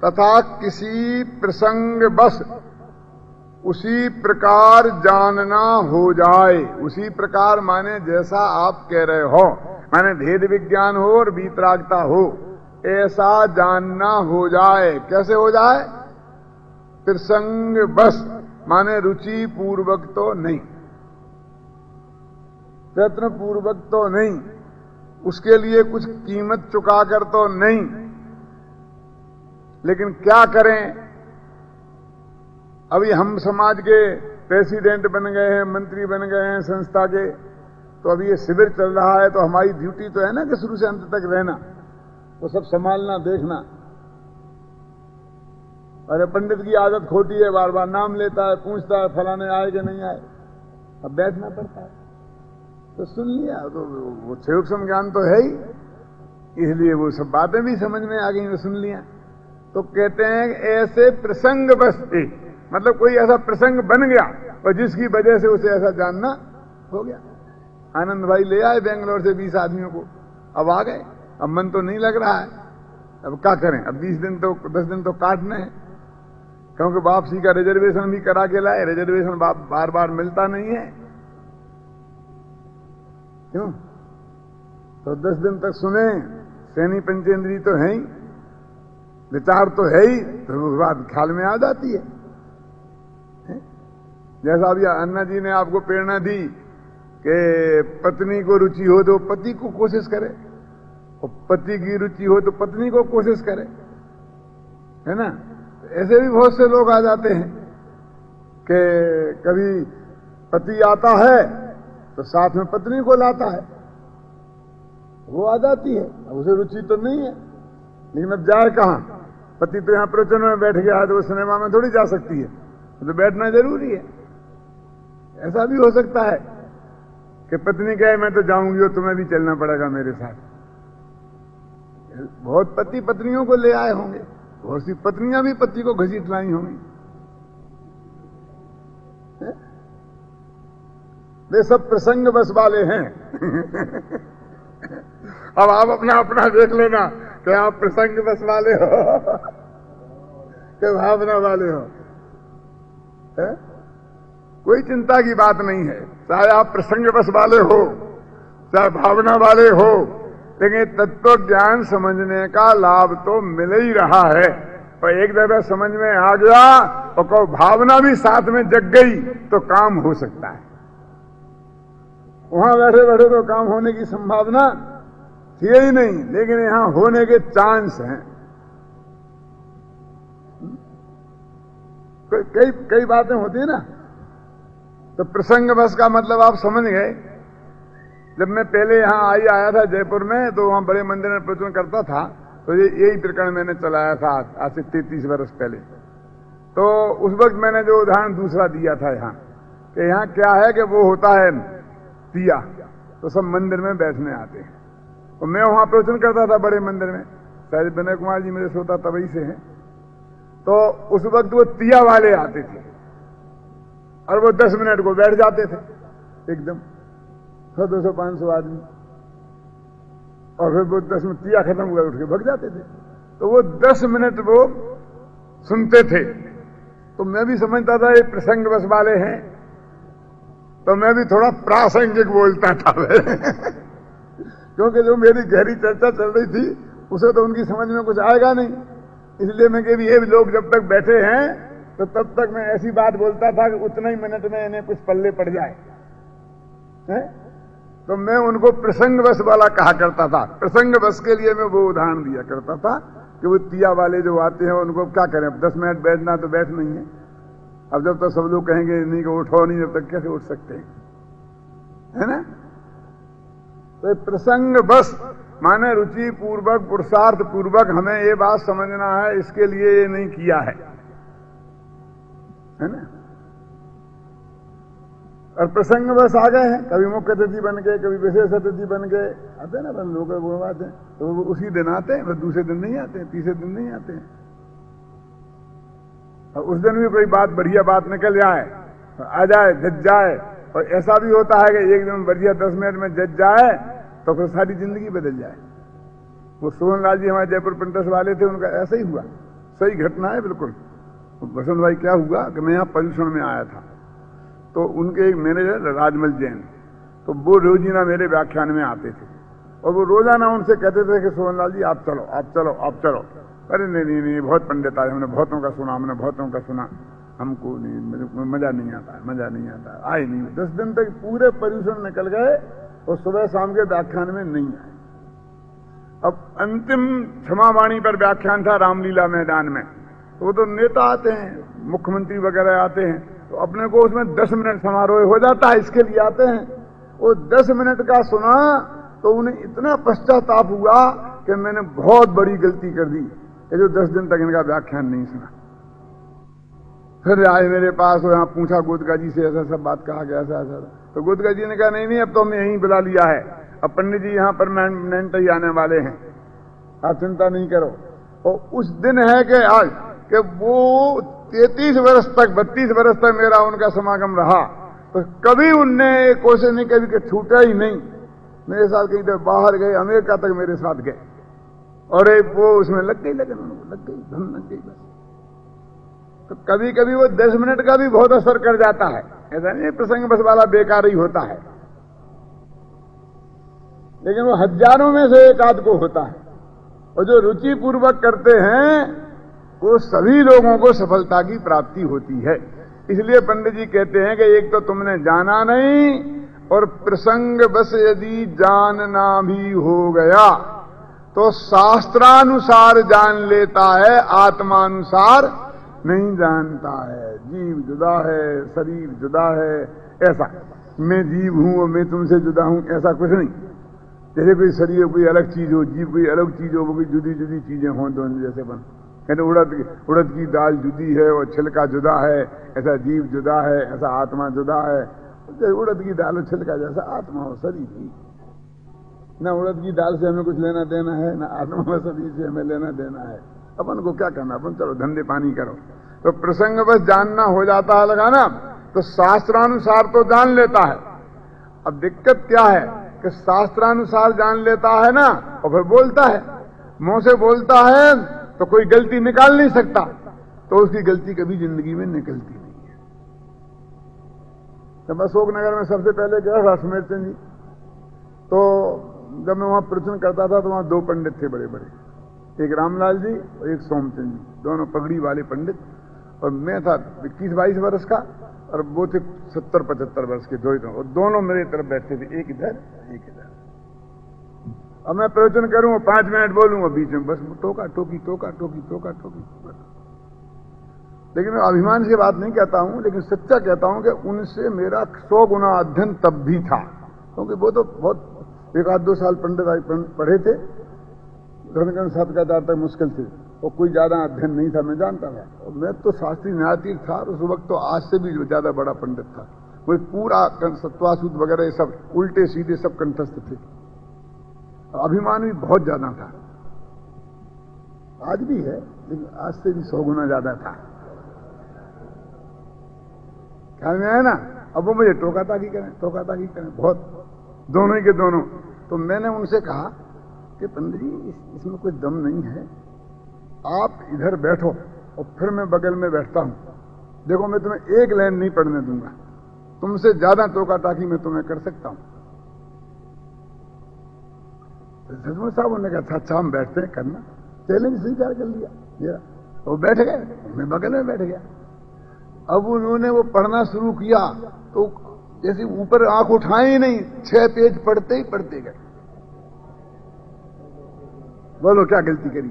तथा किसी प्रसंग बस उसी प्रकार जानना हो जाए। उसी प्रकार माने जैसा आप कह रहे हो, माने भेद विज्ञान हो और वीतरागता हो, ऐसा जानना हो जाए। कैसे हो जाए? प्रसंग बस माने रुचि पूर्वक तो नहीं, प्रयत्न पूर्वक तो नहीं, उसके लिए कुछ कीमत चुकाकर तो नहीं। लेकिन क्या करें, अभी हम समाज के प्रेसिडेंट बन गए हैं, मंत्री बन गए हैं संस्था के, तो अभी ये शिविर चल रहा है, तो हमारी ड्यूटी तो है ना कि शुरू से अंत तक रहना, वो सब संभालना देखना। अरे पंडित की आदत खोटी है, बार बार नाम लेता है, पूछता है फलाने आए कि नहीं आए, अब बैठना पड़ता है। तो सुन लिया, तो वो सूक्ष्म ज्ञान तो है ही, इसलिए वो सब बातें भी समझ में आ गई, वो सुन लिया। तो कहते हैं ऐसे प्रसंग बस एक, मतलब कोई ऐसा प्रसंग बन गया और जिसकी वजह से उसे ऐसा जानना हो गया। आनंद भाई ले आए बेंगलोर से 20 आदमियों को, अब आ गए, अब मन तो नहीं लग रहा है, अब क्या करें, अब 10 दिन तो काटने हैं, क्योंकि वापसी का रिजर्वेशन भी करा के लाए, रिजर्वेशन बार बार मिलता नहीं है, क्यों? तो 10 दिन तक सुने, सैनी पंचेंद्री तो है ही, विचार तो है ही, तो बात ख्याल में आ जाती है। जैसा अभी अन्ना जी ने आपको प्रेरणा दी कि पत्नी को रुचि हो तो पति को कोशिश करे, और पति की रुचि हो तो पत्नी को कोशिश करे, है ना? ऐसे भी बहुत से लोग आ जाते हैं कि कभी पति आता है तो साथ में पत्नी को लाता है, वो आ जाती है, अब उसे रुचि तो नहीं है, लेकिन अब जाए कहां? पति तो यहां प्रवचन में बैठ गया है, तो वो सिनेमा में थोड़ी जा सकती है, तो बैठना जरूरी है। ऐसा भी हो सकता है कि पत्नी कहे मैं तो जाऊंगी और तुम्हें भी चलना पड़ेगा मेरे साथ। बहुत पति पत्नियों को ले आए होंगे, बहुत सी पत्नियां भी पति को घसीट लाई होंगी। वे सब प्रसंग बस वाले हैं। अब आप अपना अपना देख लेना कि आप प्रसंग बस वाले हो कि भावना वाले हो, है? कोई चिंता की बात नहीं है, चाहे आप प्रसंग बस वाले हो चाहे भावना वाले हो, लेकिन तत्व ज्ञान समझने का लाभ तो मिल ही रहा है। और एक दफा समझ में आ गया और भावना भी साथ में जग गई तो काम हो सकता है। वहां बैठे बैठे तो काम होने की संभावना थी ही नहीं, लेकिन यहां होने के चांस हैं। कई बातें होती है ना, तो प्रसंग बस का मतलब आप समझ गए। जब मैं पहले यहां आया था जयपुर में, तो वहां बड़े मंदिर में प्रवचन करता था, तो यही प्रकरण मैंने चलाया था आज से 33 वर्ष पहले। तो उस वक्त मैंने जो उदाहरण दूसरा दिया था यहाँ, कि यहाँ क्या है कि वो होता है दिया, तो तो सब मंदिर में बैठने आते हैं। तो मैं वहां प्रवचन करता था बड़े मंदिर में, शायद विनय कुमार जी मेरे श्रोता तबई से हैं। तो उस वक्त वो तिया वाले आते थे और वो 10 मिनट को बैठ जाते थे एकदम 100, 200, 500 आदमी, और फिर वो 10 मिनट तिया खत्म हुआ उठ के भग जाते थे। तो वो 10 मिनट वो सुनते थे। तो मैं भी समझता था ये प्रसंग बस वाले हैं, तो मैं भी थोड़ा प्रासंगिक बोलता था क्योंकि जो मेरी गहरी चर्चा चल रही थी उसे तो उनकी समझ में कुछ आएगा नहीं, इसलिए मैं कि ये लोग जब तक बैठे हैं तो तब तक मैं ऐसी बात बोलता था कि उतना ही मिनट में इन्हें कुछ पल्ले पड़ जाए है? तो मैं उनको प्रसंग बस वाला कहा करता था। प्रसंग बस के लिए मैं वो उदाहरण दिया करता था कि वो तिया वाले जो आते हैं उनको क्या करें, अब 10 मिनट बैठना तो बैठ नहीं है, अब जब तक सब लोग कहेंगे नहीं कि उठो नहीं, जब तक कैसे उठ सकते हैं, है ना। तो प्रसंग बस माने रुचि पूर्वक पुरुषार्थ पूर्वक हमें ये बात समझना है, इसके लिए ये नहीं किया है ना। और प्रसंग बस आ गए हैं, कभी मुख्य अतिथि बन गए, कभी विशेष अतिथि बन गए, आते हैं ना लोग वो आते हैं, तो वो उसी दिन आते हैं, फिर दूसरे दिन नहीं आते हैं, तीसरे दिन नहीं आते हैं। और उस दिन भी कोई बात बढ़िया बात निकल जाए, आ जाए, जज जाए, और ऐसा भी होता है कि एक दिन बढ़िया 10 मिनट में जज जाए तो फिर सारी जिंदगी बदल जाए। वो सोहन लाल जी हमारे जयपुर प्रिंटर्स वाले थे, उनका ऐसा ही हुआ, सही घटना है बिल्कुल। बसंत भाई क्या हुआ कि मैं यहाँ पर्यूषण में आया था, तो उनके एक मैनेजर राजमल जैन, तो वो रोजीना मेरे व्याख्यान में आते थे और वो रोजाना उनसे कहते थे कि सोहन लाल जी आप चलो आप चलो आप चलो। अरे नहीं नहीं नहीं, बहुत पंडित आए, हमने बहुतों का सुना, हमने बहुतों का सुना, हमको नहीं, मजा नहीं आता है, मजा नहीं आता है, आए नहीं। 10 दिन तक पूरे पर्यूषण निकल गए और सुबह शाम के व्याख्यान में नहीं आए। अब अंतिम क्षमावाणी पर व्याख्यान था रामलीला मैदान में, तो वो तो नेता आते हैं, मुख्यमंत्री वगैरह आते हैं, तो अपने को उसमें 10 मिनट समारोह हो जाता है, इसके लिए आते हैं। वो 10 मिनट का सुना तो उन्हें इतना पश्चाताप हुआ कि मैंने बहुत बड़ी गलती कर दी कि जो 10 दिन तक इनका व्याख्यान नहीं सुना। फिर आए मेरे पास और यहाँ पूछा गोदका जी से, ऐसा सब बात कहा गया, ऐसा ऐसा। तो गोदका जी ने कहा नहीं नहीं, अब तो हमने यहीं बुला लिया है, अब पंडित जी यहाँ परमानेंट ही आने वाले हैं, आप चिंता नहीं करो। और उस दिन है कि आज कि वो 33 वर्ष तक 32 वर्ष तक मेरा उनका समागम रहा, तो कभी उनने कोशिश नहीं करी कि छूटा ही नहीं। मेरे साथ कहीं तो बाहर गए, अमेरिका तक मेरे साथ गए, और वो उसमें लग गई, लगन लग गई, धन लग गई बस। तो कभी कभी वो 10 मिनट का भी बहुत असर कर जाता है, ऐसा नहीं प्रसंग बस वाला बेकार ही होता है, लेकिन वो हजारों में से एक आध को होता है। और जो रुचि पूर्वक करते हैं वो सभी लोगों को सफलता की प्राप्ति होती है। इसलिए पंडित जी कहते हैं कि एक तो तुमने जाना नहीं, और प्रसंग बस यदि जानना भी हो गया तो शास्त्रानुसार जान लेता है, आत्मानुसार नहीं जानता है। जीव जुदा है, शरीर जुदा है, ऐसा मैं जीव हूं और मैं तुमसे जुदा हूं, ऐसा कुछ नहीं। जैसे कोई शरीर कोई अलग चीज हो, जीव कोई अलग चीज हो, वो कोई जुदी जुदी चीजें हों दोनों जैसे बन। कहते उड़द की दाल जुदी है और छिलका जुदा है, ऐसा जीव जुदा है, ऐसा आत्मा जुदा है। उड़द की दाल और छिलका जैसा आत्मा हो, शरीर ही ना। उड़द की दाल से हमें कुछ लेना देना है, ना आत्मा व शरीर से हमें लेना देना है। अपन को क्या करना, अपन चलो धंधे पानी करो। तो प्रसंग बस जानना हो जाता है लगाना, तो शास्त्रानुसार तो जान लेता है। अब दिक्कत क्या है कि शास्त्रानुसार जान लेता है ना, और फिर बोलता है, मुंह से बोलता है तो कोई गलती निकाल नहीं सकता, तो उसकी गलती कभी जिंदगी में निकलती नहीं है। जब अशोक नगर में सबसे पहले गया था सुमेर चंद जी, तो जब मैं वहां प्रवचन करता था तो वहां 2 पंडित थे बड़े बड़े, एक रामलाल जी और एक सोमचंद जी, दोनों पगड़ी वाले पंडित। और मैं था 21-22 वर्ष का, और वो थे 70-75 वर्ष के, और दोनों मेरे तरफ बैठते थे, एक इधर एक इधर। अब मैं प्रवचन करूं और 5 मिनट बोलूंगा, बीच में बस टोका टोकी टोका टोकी टोका टोकी। लेकिन मैं अभिमान से बात नहीं कहता हूं, लेकिन सच्चा कहता हूं कि उनसे मेरा 100 गुना अध्ययन तब भी था, क्योंकि वो तो बहुत 1-2 साल पंडित पढ़े थे, घन 7 का दार तक मुश्किल थे, और कोई ज्यादा अध्ययन नहीं था, मैं जानता था। और मैं तो शास्त्री न्यायाधीश था, उस वक्त तो आज से भी ज्यादा बड़ा पंडित था, वो पूरा सत्वासूत वगैरह ये सब उल्टे सीधे सब कंठस्थ थे। अभिमान भी बहुत ज्यादा था, आज भी है, लेकिन आज से भी 100 गुना ज्यादा था। ख्याल में आया ना? अब वो मुझे टोकाटाकी करें बहुत, दोनों ही के दोनों। तो मैंने उनसे कहा कि पंडित जी इसमें कोई दम नहीं है, आप इधर बैठो और फिर मैं बगल में बैठता हूं, देखो मैं तुम्हें एक लाइन नहीं पढ़ने दूंगा, तुमसे ज्यादा टोकाटाकी मैं तुम्हें कर सकता हूं। सचमुच साहब उन्होंने कहा अच्छा हम बैठते हैं, करना, चैलेंज स्वीकार कर लिया मेरा। वो बैठ गए, मैं बगल में बैठ गया। अब उन्होंने वो पढ़ना शुरू किया तो जैसे ऊपर आंख उठाए ही नहीं, 6 पेज पढ़ते ही पढ़ते गए। बोलो क्या गलती करी?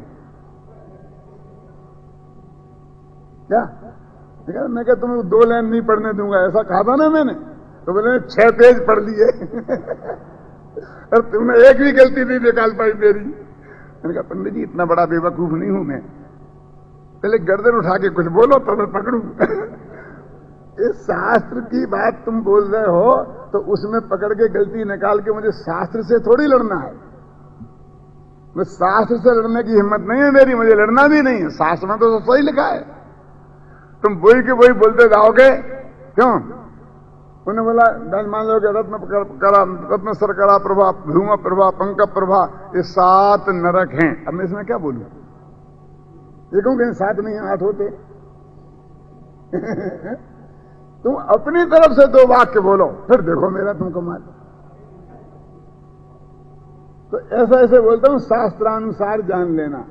क्या देखा? मैं क्या तुम्हें 2 लाइन नहीं पढ़ने दूंगा, ऐसा कहा था ना मैंने? तो बोले 6 पेज पढ़ लिए और तुमने एक भी गलती नहीं निकाल पाई मेरी। मैंने कहा पंडित जी इतना बड़ा बेवकूफ नहीं हूं मैं, पहले गर्दन उठा के कुछ बोलो तो मैं पकड़ू। इस शास्त्र की बात तुम बोल रहे हो तो उसमें पकड़ के गलती निकाल के मुझे शास्त्र से थोड़ी लड़ना है। मैं शास्त्र से लड़ने की हिम्मत नहीं है मेरी, मुझे लड़ना भी नहीं है। शास्त्र में तो सही लिखा है, तुम वही के वही बोलते जाओगे क्यों? उन्होंने बोला मान लो कि रत्न सरकरा प्रभा, भ्रूम प्रभा, पंक प्रभा, ये 7 नरक हैं। अब मैं इसमें क्या बोलूं? ये कहूं कि 7 नहीं 8 होते। तुम अपनी तरफ से 2 वाक्य बोलो, फिर देखो मेरा तुम कमाल। तो ऐसे बोलता हूं, शास्त्रानुसार जान लेना।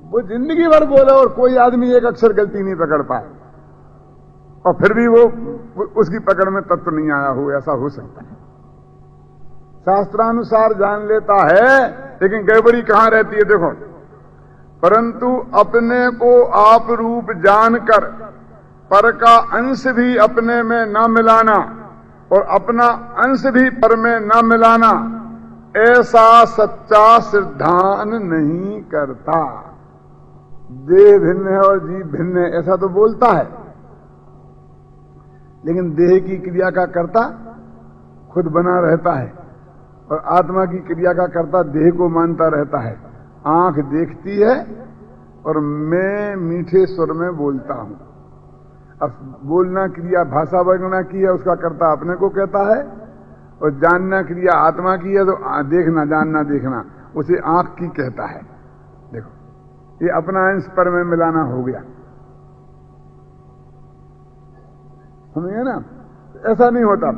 वो जिंदगी भर बोले और कोई आदमी एक अक्षर गलती नहीं पकड़ पाए, और फिर भी वो उसकी पकड़ में तत्व नहीं आया हो, ऐसा हो सकता है। शास्त्रानुसार जान लेता है, लेकिन गड़बड़ी कहां रहती है देखो। परंतु अपने को आप रूप जानकर पर का अंश भी अपने में न मिलाना और अपना अंश भी पर में न मिलाना, ऐसा सच्चा सिद्धांत नहीं करता। देह भिन्न है और जीव भिन्न है ऐसा तो बोलता है, लेकिन देह की क्रिया का कर्ता खुद बना रहता है और आत्मा की क्रिया का कर्ता देह को मानता रहता है। आंख देखती है और मैं मीठे स्वर में बोलता हूं। अब बोलना क्रिया भाषा वर्णना की है, उसका कर्ता अपने को कहता है, और जानना क्रिया आत्मा की है, तो देखना जानना देखना उसे आंख की कहता है। देखो ये अपना अंश पर में मिलाना हो गया, समझे ना? ऐसा नहीं होता।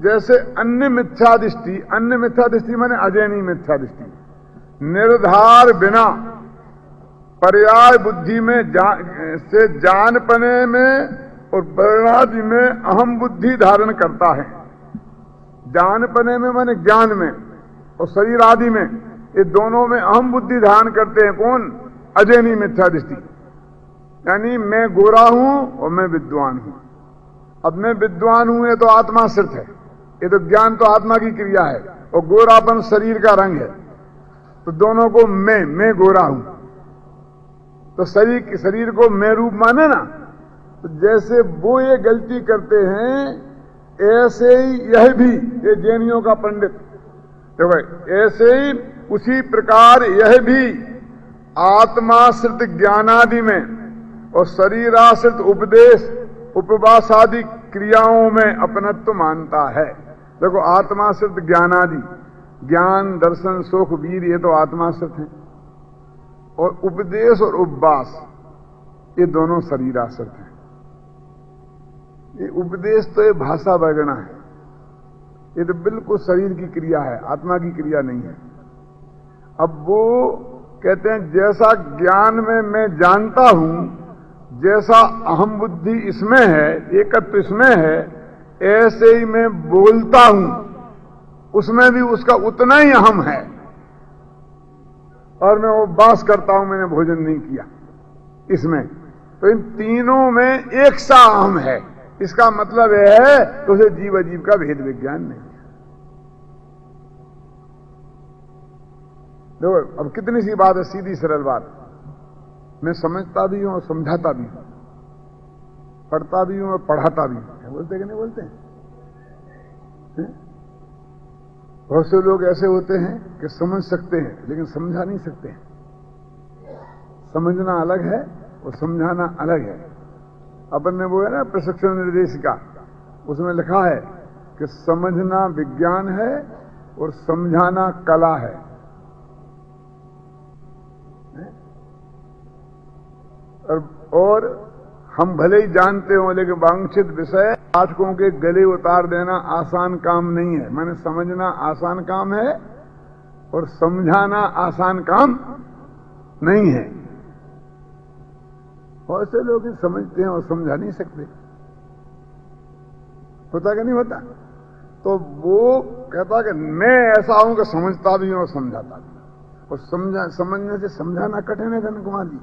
जैसे अन्य मिथ्या दृष्टि, अन्य मिथ्या दृष्टि माने अजैनी मिथ्या दृष्टि, निर्धार बिना पर्याय बुद्धि में से जानपने में और वर्णादि में अहम बुद्धि धारण करता है। जानपने में माने ज्ञान में, और शरीर आदि में, ये दोनों में अहम बुद्धि धारण करते हैं कौन? अजैनी मिथ्या दृष्टि। यानी मैं गोरा हूं और मैं विद्वान हूं। अब मैं विद्वान हूं ये तो आत्मा सिर्फ है, ये तो ज्ञान तो आत्मा की क्रिया है, और गोरापन शरीर का रंग है। तो दोनों को मैं गोरा हूं, तो शरीर को मैं रूप माने ना। तो जैसे वो ये गलती करते हैं, ऐसे ही यह भी, ये जैनियों का पंडित देखो, ऐसे ही उसी प्रकार यह भी आत्माश्रित ज्ञानादि में और शरीराश्रित उपदेश उपवास आदि क्रियाओं में अपनत्व मानता है। देखो आत्माश्रित ज्ञानादि, ज्ञान दर्शन सुख वीर, ये तो आत्माश्रित है, और उपदेश और उपवास ये दोनों शरीराश्रित हैं। ये उपदेश तो ये भाषा वगैरह है, ये तो बिल्कुल शरीर की क्रिया है, आत्मा की क्रिया नहीं है। अब वो कहते हैं जैसा ज्ञान में मैं जानता हूं, जैसा अहम बुद्धि इसमें है, एकत्व इसमें है, ऐसे ही मैं बोलता हूं, उसमें भी उसका उतना ही अहम है। और मैं उपवास करता हूं, मैंने भोजन नहीं किया इसमें, तो इन तीनों में एक सा अहम है। इसका मतलब यह है तो उसे जीव अजीव का भेद विज्ञान नहीं है। देखो अब कितनी सी बात है, सीधी सरल बात, मैं समझता भी हूं और समझाता भी हूं। पढ़ता भी हूं और पढ़ाता भी हूं। बोलते कि नहीं बोलते हैं? बहुत से लोग ऐसे होते हैं कि समझ सकते हैं लेकिन समझा नहीं सकते हैं। समझना अलग है और समझाना अलग है। अपन ने वो है ना प्रशिक्षण निर्देशिका, उसमें लिखा है कि समझना विज्ञान है और समझाना कला है। और हम भले ही जानते हो लेकिन वांछित विषय पाठकों के गले उतार देना आसान काम नहीं है। मैंने समझना आसान काम है और समझाना आसान काम नहीं है। बहुत से लोग समझते हैं और समझा नहीं सकते। होता कि नहीं होता? तो वो कहता कि मैं ऐसा हूं कि समझता भी हूं और समझाता भी हूं। और समझने से समझाना कठिन है धन कुमार जी।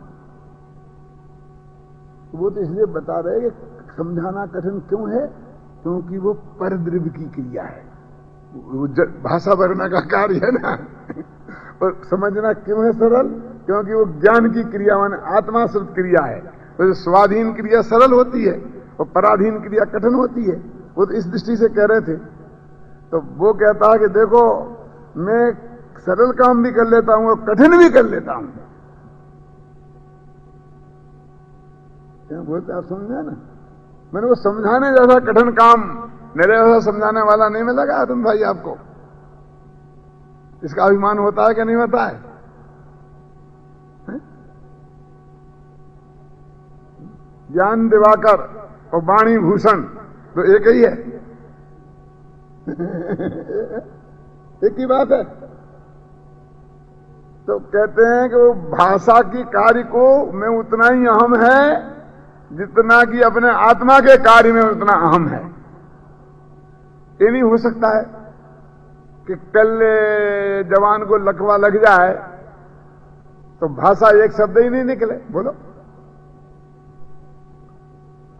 वो तो इसलिए बता रहे कि समझाना कठिन क्यों है? क्योंकि वो परद्रव्य की क्रिया है, वो भाषा भरना का कार्य है ना। और समझना क्यों है सरल? क्योंकि वो ज्ञान की क्रिया माने आत्माश्रित क्रिया है। तो स्वाधीन क्रिया सरल होती है और पराधीन क्रिया कठिन होती है। वो तो इस दृष्टि से कह रहे थे। तो वो कहता है कि देखो मैं सरल काम भी कर लेता हूं और कठिन भी कर लेता हूं। क्या बोलते आप समझे ना? मैंने वो समझाने जैसा कठिन काम मेरे जैसा समझाने वाला नहीं मिलेगा अरुण भाई आपको। इसका अभिमान होता है कि नहीं होता है? ज्ञान दिवाकर और वाणी भूषण तो एक ही है। एक ही बात है। तो कहते हैं कि वो भाषा की कार्य को में उतना ही अहम है जितना कि अपने आत्मा के कार्य में उतना अहम है। ये नहीं हो सकता है कि कल जवान को लकवा लग जाए तो भाषा एक शब्द ही नहीं निकले। बोलो,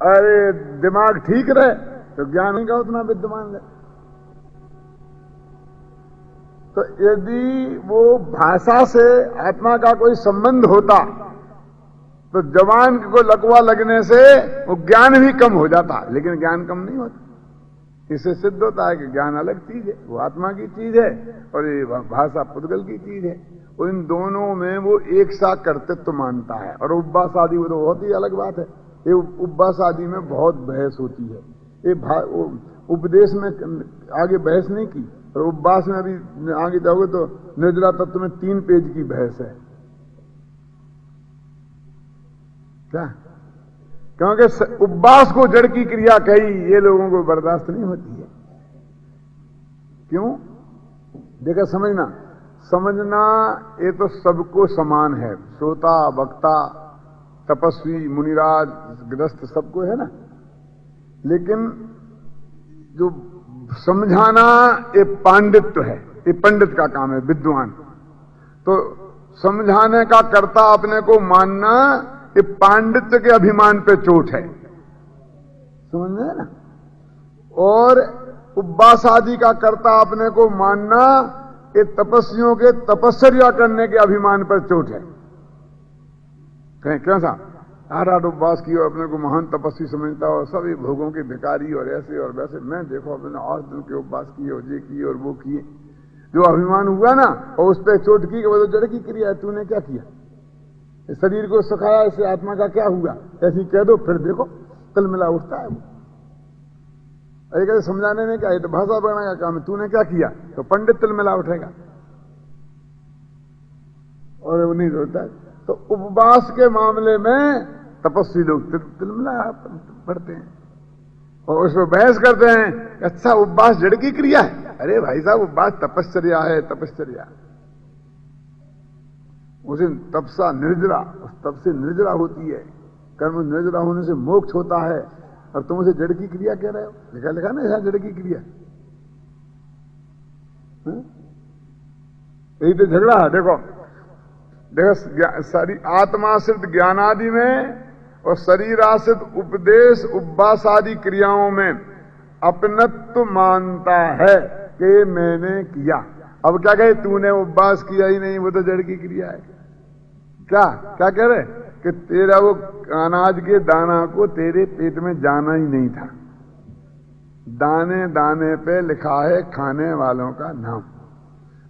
अरे दिमाग ठीक रहे तो ज्ञान का उतना विद्यमान है। तो यदि वो भाषा से आत्मा का कोई संबंध होता तो जवान को लकवा लगने से वो ज्ञान भी कम हो जाता, लेकिन ज्ञान कम नहीं होता। इससे सिद्ध होता है कि ज्ञान अलग चीज है, वो आत्मा की चीज है और ये भाषा पुद्गल की चीज है। और इन दोनों में वो एक सा कर्तृत्व मानता है। और उपवास आदि वो तो बहुत ही अलग बात है। ये उपवास आदि में बहुत बहस होती है। ये उपदेश में आगे बहस नहीं की और उपवास में अभी आगे जाओगे तो निर्जरा तत्व में 3 पेज की बहस है। क्या? क्योंकि उपवास को जड़ की क्रिया कही, ये लोगों को बर्दाश्त नहीं होती है। क्यों? देखा, समझना ये तो सबको समान है। श्रोता, वक्ता, तपस्वी, मुनिराज, गृहस्थ सबको है ना। लेकिन जो समझाना ये पांडित्य है, ये पंडित का काम है, विद्वान। तो समझाने का कर्ता अपने को मानना ये पांडित्य के अभिमान पे चोट है, समझ में ना। और उपवास आदि का कर्ता अपने को मानना ये तपस्वियों के तपस्या करने के अभिमान पर चोट है। कहें क्यों सा 8 उपवास किए और अपने को महान तपस्वी समझता और सभी भोगों के भिखारी और ऐसे और वैसे। मैं देखो अपने 8 दिन के उपवास किए और ये किए और वो किए। जो अभिमान हुआ ना और उस पर चोट की कि वो तो जड़ की क्रिया है, तूने क्या किया? इस शरीर को सुखाया, इससे आत्मा का क्या हुआ? ऐसी कह दो, फिर देखो कल मिला उठता है वो। अरे समझाने में क्या है, तो भाषा बढ़ाने का काम है। तूने क्या किया? तो पंडित तिल मिला उठेगा और वो नहीं होता। तो उपवास के मामले में तपस्वी लोग तिलमिला पढ़ते हैं और उसमें बहस करते हैं, अच्छा उपवास जड़ की क्रिया है। अरे भाई साहब, उपवास तपश्चर्या है, तपश्चर्या। उसे तपसा निर्जरा, उस तप से निर्जरा होती है। कर्म निर्जरा होने से मोक्ष होता है और तुम उसे जड़ की क्रिया कह रहे हो। लिखा लिखा ना यहां जड़ की क्रिया। यही तो झगड़ा है। देखो आत्माश्रित ज्ञानादि में और शरीराश्रित उपदेश उपवास आदि क्रियाओं में अपनत्व मानता है कि मैंने किया। अब क्या कहे, तूने उपवास किया ही नहीं, वो तो जड़ की क्रिया है। क्या क्या कह रहे? कि तेरा वो अनाज के दाना को तेरे पेट में जाना ही नहीं था। दाने दाने पे लिखा है खाने वालों का नाम।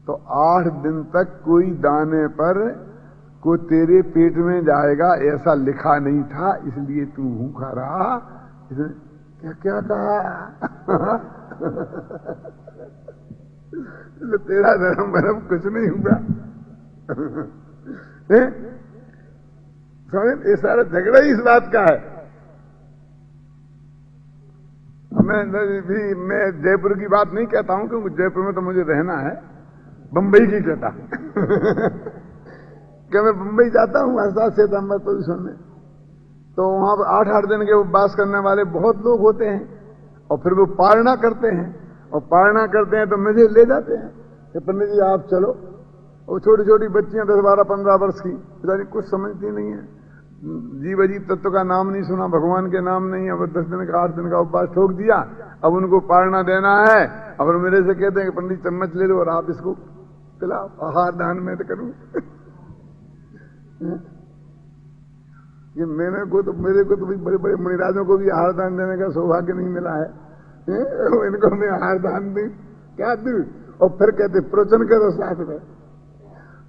तो 8 दिन तक कोई दाने पर को तेरे पेट में जाएगा ऐसा लिखा नहीं था, इसलिए तू भूखा रहा। इसने क्या क्या कहा? तेरा धर्म भरम कुछ नहीं हुआ। समझ, ये सारा झगड़ा ही इस बात का है। मैं जयपुर की बात नहीं कहता हूं, क्योंकि जयपुर में तो मुझे रहना है। बंबई की कहता कि मैं बंबई जाता हूं 7 सितंबर को सुनने, तो वहां पर 8-8 दिन के उपवास करने वाले बहुत लोग होते हैं, और फिर वो पारणा करते हैं, और पारणा करते हैं तो मुझे ले जाते हैं कि पंडित जी आप चलो। और छोटी छोटी बच्चियां 10, 12, 15 वर्ष की, बेचारी कुछ समझती नहीं है, जीव अजीब तत्व का नाम नहीं सुना, भगवान के नाम नहीं, अब 10 दिन का 8 दिन का उपवास ठोक दिया। अब उनको पारणा देना है, अब मेरे से कहते हैं कि पंडित चम्मच ले लो और आप इसको पिलाओ, आहार दान में तो करूं। ये मेरे को तो बड़े बड़े मुनिराजों को भी आहार दान देने का सौभाग्य नहीं मिला है। इनको मैं आहार दान दूं, क्या दूं? और फिर कहते प्रवचन करो साथ में।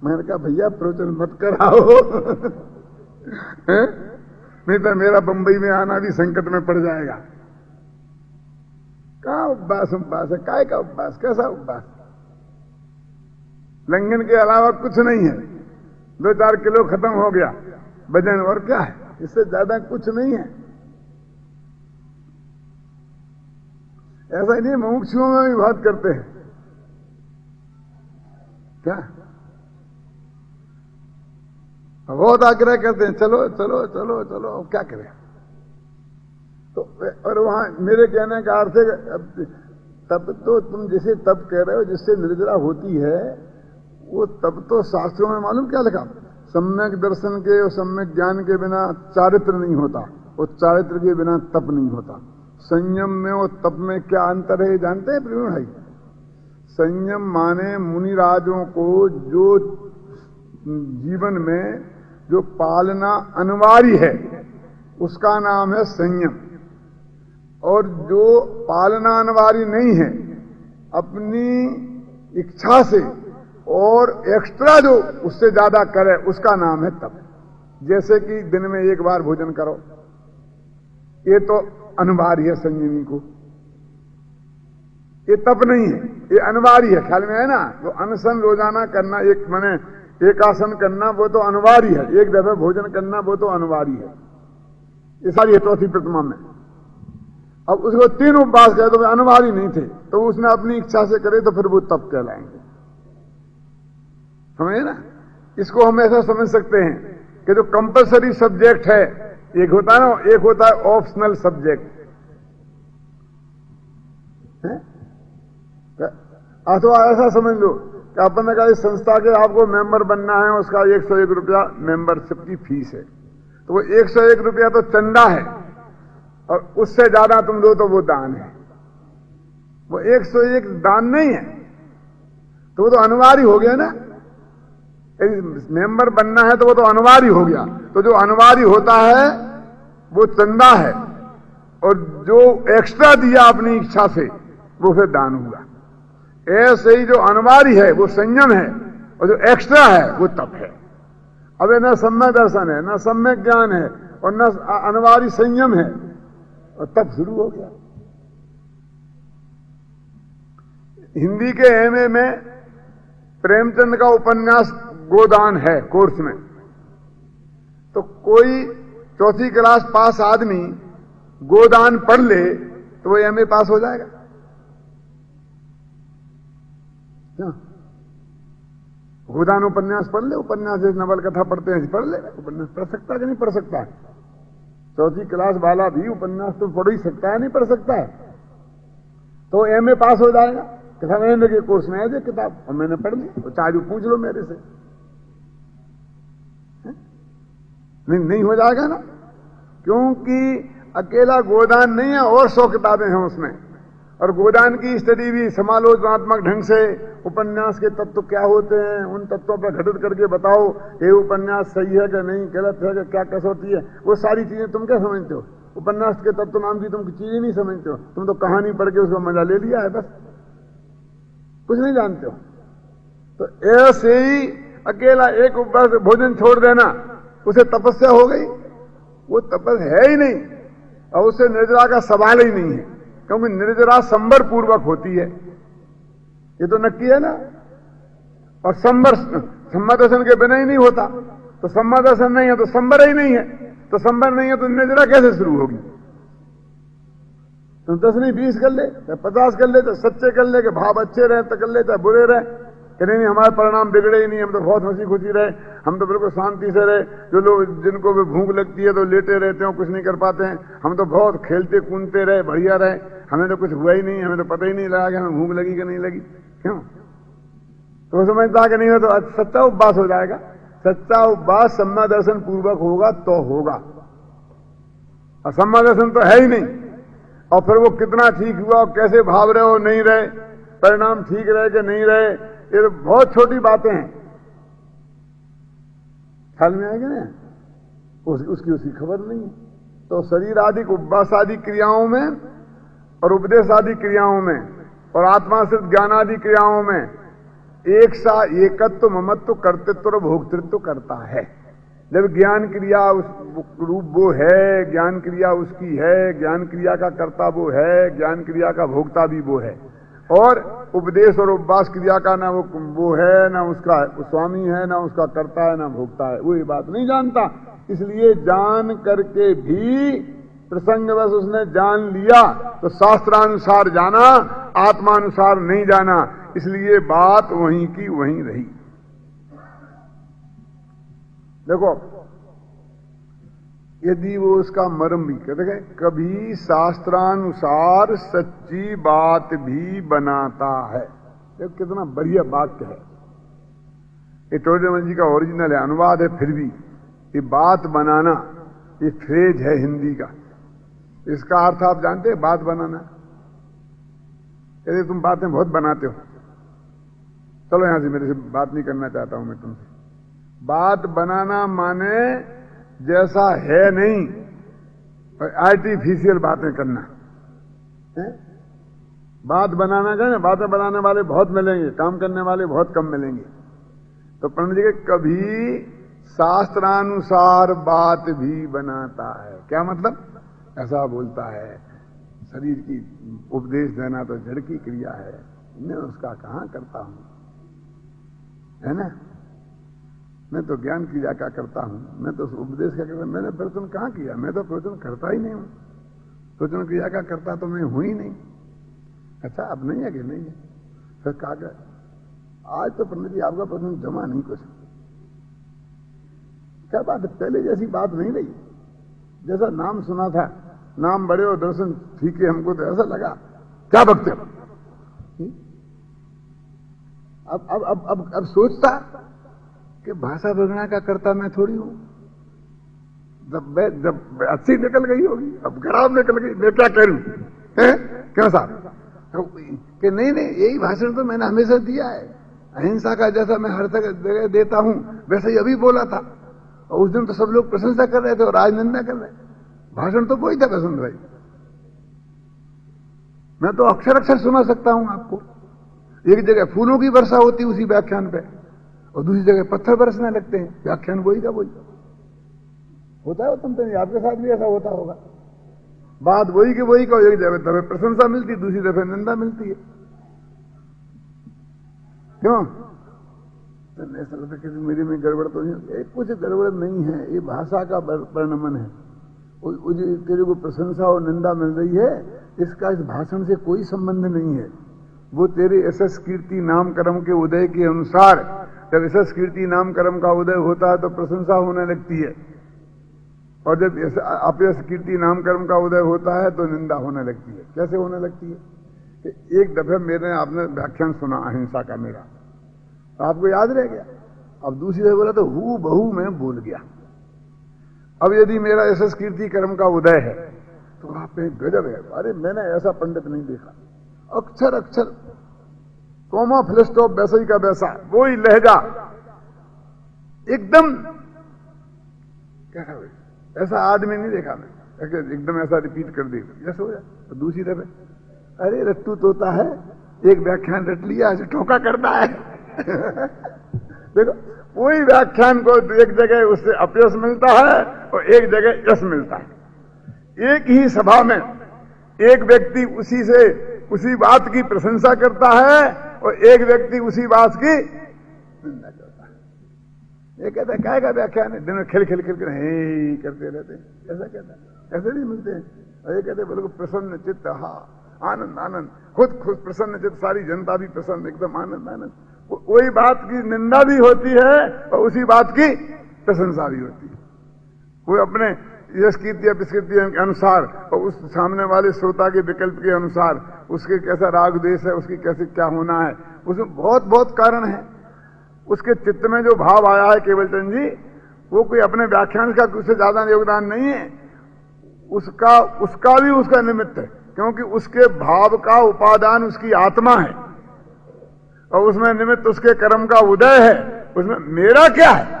मैंने कहा भैया प्रवचन मत कराओ। नहीं तो मेरा बंबई में आना भी संकट में पड़ जाएगा। कहाँ उपवास है? काय का उपवास? कैसा उपवास? लंघन के अलावा कुछ नहीं है। 2-4 किलो खत्म हो गया वजन, और क्या है? इससे ज्यादा कुछ नहीं है। ऐसा ही नहीं, मुमुक्षुओं में भी बहुत करते हैं। क्या बहुत आग्रह करते हैं, चलो चलो चलो चलो, अब क्या करें? तो और वहां मेरे कहने का अर्थ है, तब तो तुम जिसे तब कह रहे हो जिससे निर्जरा होती है, वो तब तो शास्त्रों में मालूम क्या लिखा? सम्यक दर्शन के और सम्यक ज्ञान के बिना चारित्र नहीं होता, और चारित्र के बिना तप नहीं होता। संयम में और तप में क्या अंतर है जानते हैं प्रवीण भाई? संयम माने मुनिराजों को जो जीवन में जो पालना अनिवार्य है उसका नाम है संयम, और जो पालना अनिवार्य नहीं है अपनी इच्छा से और एक्स्ट्रा जो उससे ज्यादा करे उसका नाम है तप। जैसे कि दिन में 1 बार भोजन करो, ये तो अनिवार्य है संयमी को, ये तप नहीं है, ये अनिवार्य है। ख्याल में है ना? तो अनशन रोजाना करना, एक माने एक आसन करना, वो तो अनिवार्य है। एक दफे भोजन करना, वो तो अनिवार्य है। ये सारी है चौथी प्रतिमा में। अब उसको 3 उपवास करे तो वे अनिवार्य नहीं थे, तो उसने अपनी इच्छा से करे तो फिर वो तप कहलाएंगे। समझे ना? इसको हम ऐसा समझ सकते हैं कि जो कंपलसरी सब्जेक्ट है एक होता है ना, एक होता है ऑप्शनल सब्जेक्ट। अथवा ऐसा समझ लो कि अपन ने कहा इस संस्था के आपको मेंबर बनना है, उसका 101 रुपया मेंबरशिप की फीस है, तो वो 101 रुपया तो चंदा है, और उससे ज्यादा तुम दो तो वो दान है। वो 101 दान नहीं है, तो वो तो अनिवार्य हो गया ना। मेंबर बनना है तो वो तो अनिवार्य हो गया। तो जो अनिवार्य होता है वो चंदा है, और जो एक्स्ट्रा दिया अपनी इच्छा से वो फिर दान हुआ। ऐसे ही जो अनिवार्य है वो संयम है, और जो एक्स्ट्रा है वो तप है। अब न सम्यक दर्शन है, न सम्यक ज्ञान है, और न अनिवार्य संयम है, और तप शुरू हो गया। हिंदी के एमए में प्रेमचंद का उपन्यास गोदान है कोर्स में, तो कोई 4th क्लास पास आदमी गोदान पढ़ ले तो वो एमए पास हो जाएगा क्या? गोदान उपन्यास पढ़ ले, उपन्यास एक नवल कथा पढ़ते हैं, पढ़ ले। उपन्यास पढ़ सकता है कि नहीं पढ़ सकता है? 4th क्लास वाला भी उपन्यास तो पढ़ ही सकता है, नहीं पढ़ सकता है? तो एमए पास हो जाएगा। कथा महेंद्र के कोर्स में है जो किताब, और मैंने पढ़ ली, तो चाहे जो पूछ लो मेरे से। नहीं हो जाएगा ना, क्योंकि अकेला गोदान नहीं है, और 100 किताबें हैं उसमें, और गोदान की स्टडी भी समालोचनात्मक ढंग से उपन्यास के तत्व क्या होते हैं उन तत्वों पर घटित करके बताओ, ये उपन्यास सही है कि नहीं, गलत है कि क्या कसौटी है, वो सारी चीजें तुम क्या समझते हो? उपन्यास के तत्व नाम की तुम चीजें नहीं समझते हो, तुम तो कहानी पढ़ के उसका मजा ले लिया है, बस कुछ नहीं जानते हो। तो ऐसे ही अकेला एक उपवास भोजन छोड़ देना उसे तपस्या हो गई? वो तपस्या है ही नहीं, और उससे निर्जरा का सवाल ही नहीं है, क्योंकि निर्जरा संवर पूर्वक होती है, ये तो नक्की है ना। और संवर सम्मा दर्शन के बिना ही नहीं होता, तो सम्मा दर्शन नहीं है तो संवर ही नहीं है, तो संवर नहीं है तो निर्जरा कैसे शुरू होगी? तुम 10 नहीं 20 कर ले, 50 कर ले, तो सच्चे कर ले कि भाव अच्छे रहे तो कर ले, चाहे बुरे रहे, कि नहीं हमारे परिणाम बिगड़े ही नहीं, हम तो बहुत हंसी खुशी रहे, हम तो बिल्कुल शांति से रहे। जो लोग जिनको भी भूख लगती है तो लेटे रहते हैं, कुछ नहीं कर पाते हैं, हम तो बहुत खेलते कूदते रहे, बढ़िया रहे, हमें तो कुछ हुआ ही नहीं, हमें तो पता ही नहीं लगा कि हमें भूख लगी कि नहीं लगी। क्यों? तो समझता कि नहीं हो तो सच्चा उपवास हो जाएगा। सच्चा उपवास सम्मा दर्शन पूर्वक होगा तो होगा, और सम्मा दर्शन तो है ही नहीं। और फिर वो कितना ठीक हुआ, कैसे भाव रहे हो नहीं रहे, परिणाम ठीक रहे कि नहीं रहे, ये तो बहुत छोटी बातें हैं, ख्याल में आएगा ना, उसकी खबर नहीं है। तो शरीर आदि उपवास आदि क्रियाओं में और उपदेश आदि क्रियाओं में और आत्माश्रित ज्ञान आदि क्रियाओं में एक सा एकत्व ममत्व कर्तृत्व और भोक्तृत्व करता है। जब ज्ञान क्रिया उस रूप वो है, ज्ञान क्रिया उसकी है, ज्ञान क्रिया का कर्ता वो है, ज्ञान क्रिया का भोक्ता भी वो है, और उपदेश और उपवास क्रिया का ना वो है, ना उसका स्वामी है, ना उसका कर्ता है, ना भोक्ता है, वो ये बात नहीं जानता। इसलिए जान करके भी प्रसंगवश उसने जान लिया तो शास्त्रानुसार जाना, आत्मानुसार नहीं जाना, इसलिए बात वहीं की वहीं रही। देखो, यदि वो उसका मर्म भी कहते हैं, कभी शास्त्रानुसार सच्ची बात भी बनाता है। देखो कितना बढ़िया वाक्य है, ये टोडरमल जी का ओरिजिनल है, अनुवाद है, फिर भी ये बात बनाना, ये फ्रेज है हिंदी का। इसका अर्थ आप जानते हैं? बात बनाना। कहते तुम बातें बहुत बनाते हो, चलो यहां से, मेरे से बात नहीं करना चाहता हूं मैं तुमसे। बात बनाना माने जैसा है नहीं, आर्टिफिशियल बातें करना है? बात बनाना का ना, बातें बनाने वाले बहुत मिलेंगे, काम करने वाले बहुत कम मिलेंगे। तो पंडित जी के कभी शास्त्रानुसार बात भी बनाता है। क्या मतलब? ऐसा बोलता है, शरीर की उपदेश देना तो जड़ की क्रिया है, मैं उसका कहां करता हूं, है ना? मैं तो ज्ञान क्रिया का करता हूं, मैं तो उपदेश का करता, मैंने प्रवचन कहां किया, मैं तो प्रवचन करता ही नहीं हूं, प्रवचन क्रिया का करता तो मैं हूं ही नहीं। अच्छा, अब नहीं है कि नहीं है? फिर कहा गया आज तो पंडित जी आपका प्रवचन जमा नहीं कुछ। क्या बात है, पहले जैसी बात नहीं रही। जैसा नाम सुना था, नाम बड़े और दर्शन ठीक है, हमको तो ऐसा लगा क्या बकते हो। अब सोचता कि भाषा बिगड़ना का करता मैं थोड़ी हूं। जब अच्छी निकल गई होगी, अब खराब निकल गई, मैं क्या करूं? क्यों साहब? कि नहीं यही भाषण तो मैंने हमेशा दिया है, अहिंसा का जैसा मैं हर जगह देता हूं वैसे ही अभी बोला था, और उस दिन तो सब लोग प्रशंसा कर रहे थे और आज निंदा कर रहे। भाषण तो कोई था पसंद भाई, मैं तो अक्षर अक्षर सुना सकता हूं आपको। एक जगह फूलों की वर्षा होती उसी व्याख्यान पे, और दूसरी जगह पत्थर बरसने लगते हैं, व्याख्यान वही का वही होता है। तुम तो नहीं, आपके साथ भी ऐसा होता होगा, बात वही की वही का, एक दफे प्रशंसा मिलती, दूसरी दफे निंदा मिलती है। क्यों? तो ऐसा लगता है कि मेरे में गड़बड़ तो नहीं, कुछ गड़बड़ नहीं है, ये भाषा का वर्णमन है। तेरे को प्रशंसा और निंदा मिल रही है, इसका इस भाषण से कोई संबंध नहीं है। वो तेरे यशस कीर्ति नाम कर्म के उदय के अनुसार, जब यशस कीर्ति नाम कर्म का उदय होता है तो प्रशंसा होने लगती है, और जब अपयश कीर्ति नाम कर्म का उदय होता है तो निंदा होने लगती है। कैसे होने लगती है? कि एक दफे आपने व्याख्यान सुना अहिंसा का मेरा, तो आपको याद रह गया, अब दूसरी जगह बोला तो हूँ बहू मैं भूल गया। अब यदि मेरा यशस कीर्ति कर्म का उदय है तो आप गजब है, अरे मैंने ऐसा पंडित नहीं देखा, अक्षर अक्षर, कोमा फुल स्टॉप वैसा ही का वैसा, वो ही लहजा एकदम। क्या है ऐसा आदमी नहीं देखा मैं, एकदम ऐसा रिपीट कर दी जैसे हो जाए। तो दूसरी तरफ अरे रट्टू तोता है, एक व्याख्यान रट लिया ऐसे ठोका करता है। देखो वही व्याख्यान को एक जगह उससे अपयश मिलता है और एक जगह यश मिलता है। एक ही सभा में एक व्यक्ति उसी बात की प्रशंसा करता है और एक व्यक्ति उसी बात की निंदा करता है। ये कहता है क्या का व्याख्यान है, दिन में खिल खिल खिल हे करते रहते हैं, ऐसा कहता है, ऐसे नहीं मिलते हैं। और ये कहते बिल्कुल प्रसन्न चित्त, हा आनंद आनंद, खुद प्रसन्न चित्त, सारी जनता भी प्रसन्न, एकदम आनंद आनंद। वही बात की निंदा भी होती है और उसी बात की प्रशंसा भी होती है। वो अपने यश कीर्ति अपस्कृति के अनुसार और उस सामने वाले श्रोता के विकल्प के अनुसार उसके कैसा राग देश है, उसकी कैसे क्या होना है, उसमें बहुत बहुत कारण है। उसके चित्त में जो भाव आया है केवल चंद जी, वो कोई अपने व्याख्यान का उससे ज्यादा योगदान नहीं है, उसका भी उसका निमित्त है, क्योंकि उसके भाव का उपादान उसकी आत्मा है और उसमें निमित्त उसके कर्म का उदय है। उसमें मेरा क्या है?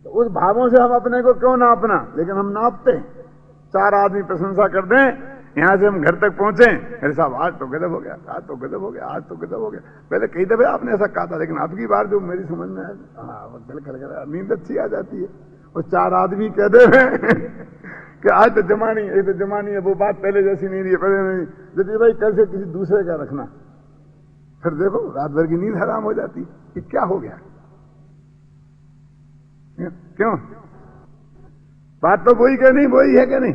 तो उस भावों से हम अपने को क्यों नापना, लेकिन हम नापते हैं। चार आदमी प्रशंसा कर दें, यहां से हम घर तक पहुंचे, अरे साहब आज तो गजब हो गया, आज तो गजब हो गया, आज तो गजब हो गया। पहले कई दफे आपने ऐसा कहा था, लेकिन अब की बार जो मेरी समझ में आया, दिल खड़खड़ा, नींद अच्छी आ जाती है। और चार आदमी कहते हैं कि आज तो जमानी है, तो जमानी है, वो बात पहले जैसी नहीं रही है, पहले नहीं। यदि भाई कल से किसी दूसरे का रखना, फिर देखो रात भर की नींद हराम हो जाती कि क्या हो गया। क्यों? बात तो वही कि नहीं, वही है कि नहीं,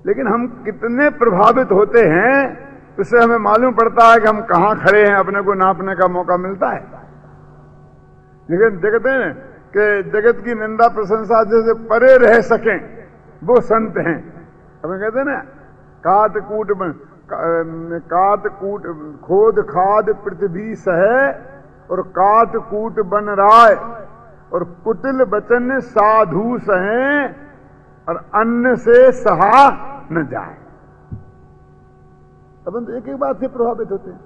लेकिन हम कितने प्रभावित होते हैं उससे हमें मालूम पड़ता है कि हम कहां खड़े हैं, अपने को नापने का मौका मिलता है। लेकिन कहते हैं कि जगत की निंदा प्रशंसा जैसे परे रह सकें वो संत हैं। हमें कहते हैं ना, काट कूट खोद खाद पृथ्वी सहे और काट कूट बन राय और कुटिल बचन साधु सहे और अन्न से सहा न जाए। अब हम एक एक बात से प्रभावित होते हैं।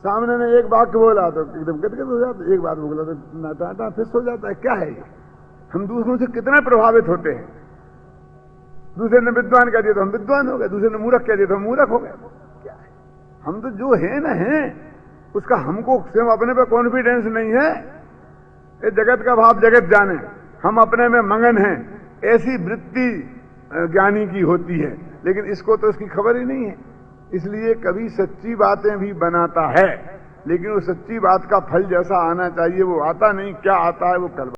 सामने ने एक वाक्य बोला तो एकदम गदगद हो जाता, एक बात बोला तो नाटा फिस हो जाता है। क्या है ये? हम दूसरों से कितना प्रभावित होते हैं। दूसरे ने विद्वान कह दिया तो हम विद्वान हो गए, दूसरे ने मूर्ख कह दिया तो हम मूर्ख हो गए। क्या है? हम तो जो है ना है, उसका हमको स्वयं अपने पे कॉन्फिडेंस नहीं है। ये जगत का भाव जगत जाने, हम अपने में मगन हैं, ऐसी वृत्ति ज्ञानी की होती है। लेकिन इसको तो उसकी खबर ही नहीं है। इसलिए कभी सच्ची बातें भी बनाता है, लेकिन वो सच्ची बात का फल जैसा आना चाहिए वो आता नहीं। क्या आता है वो कल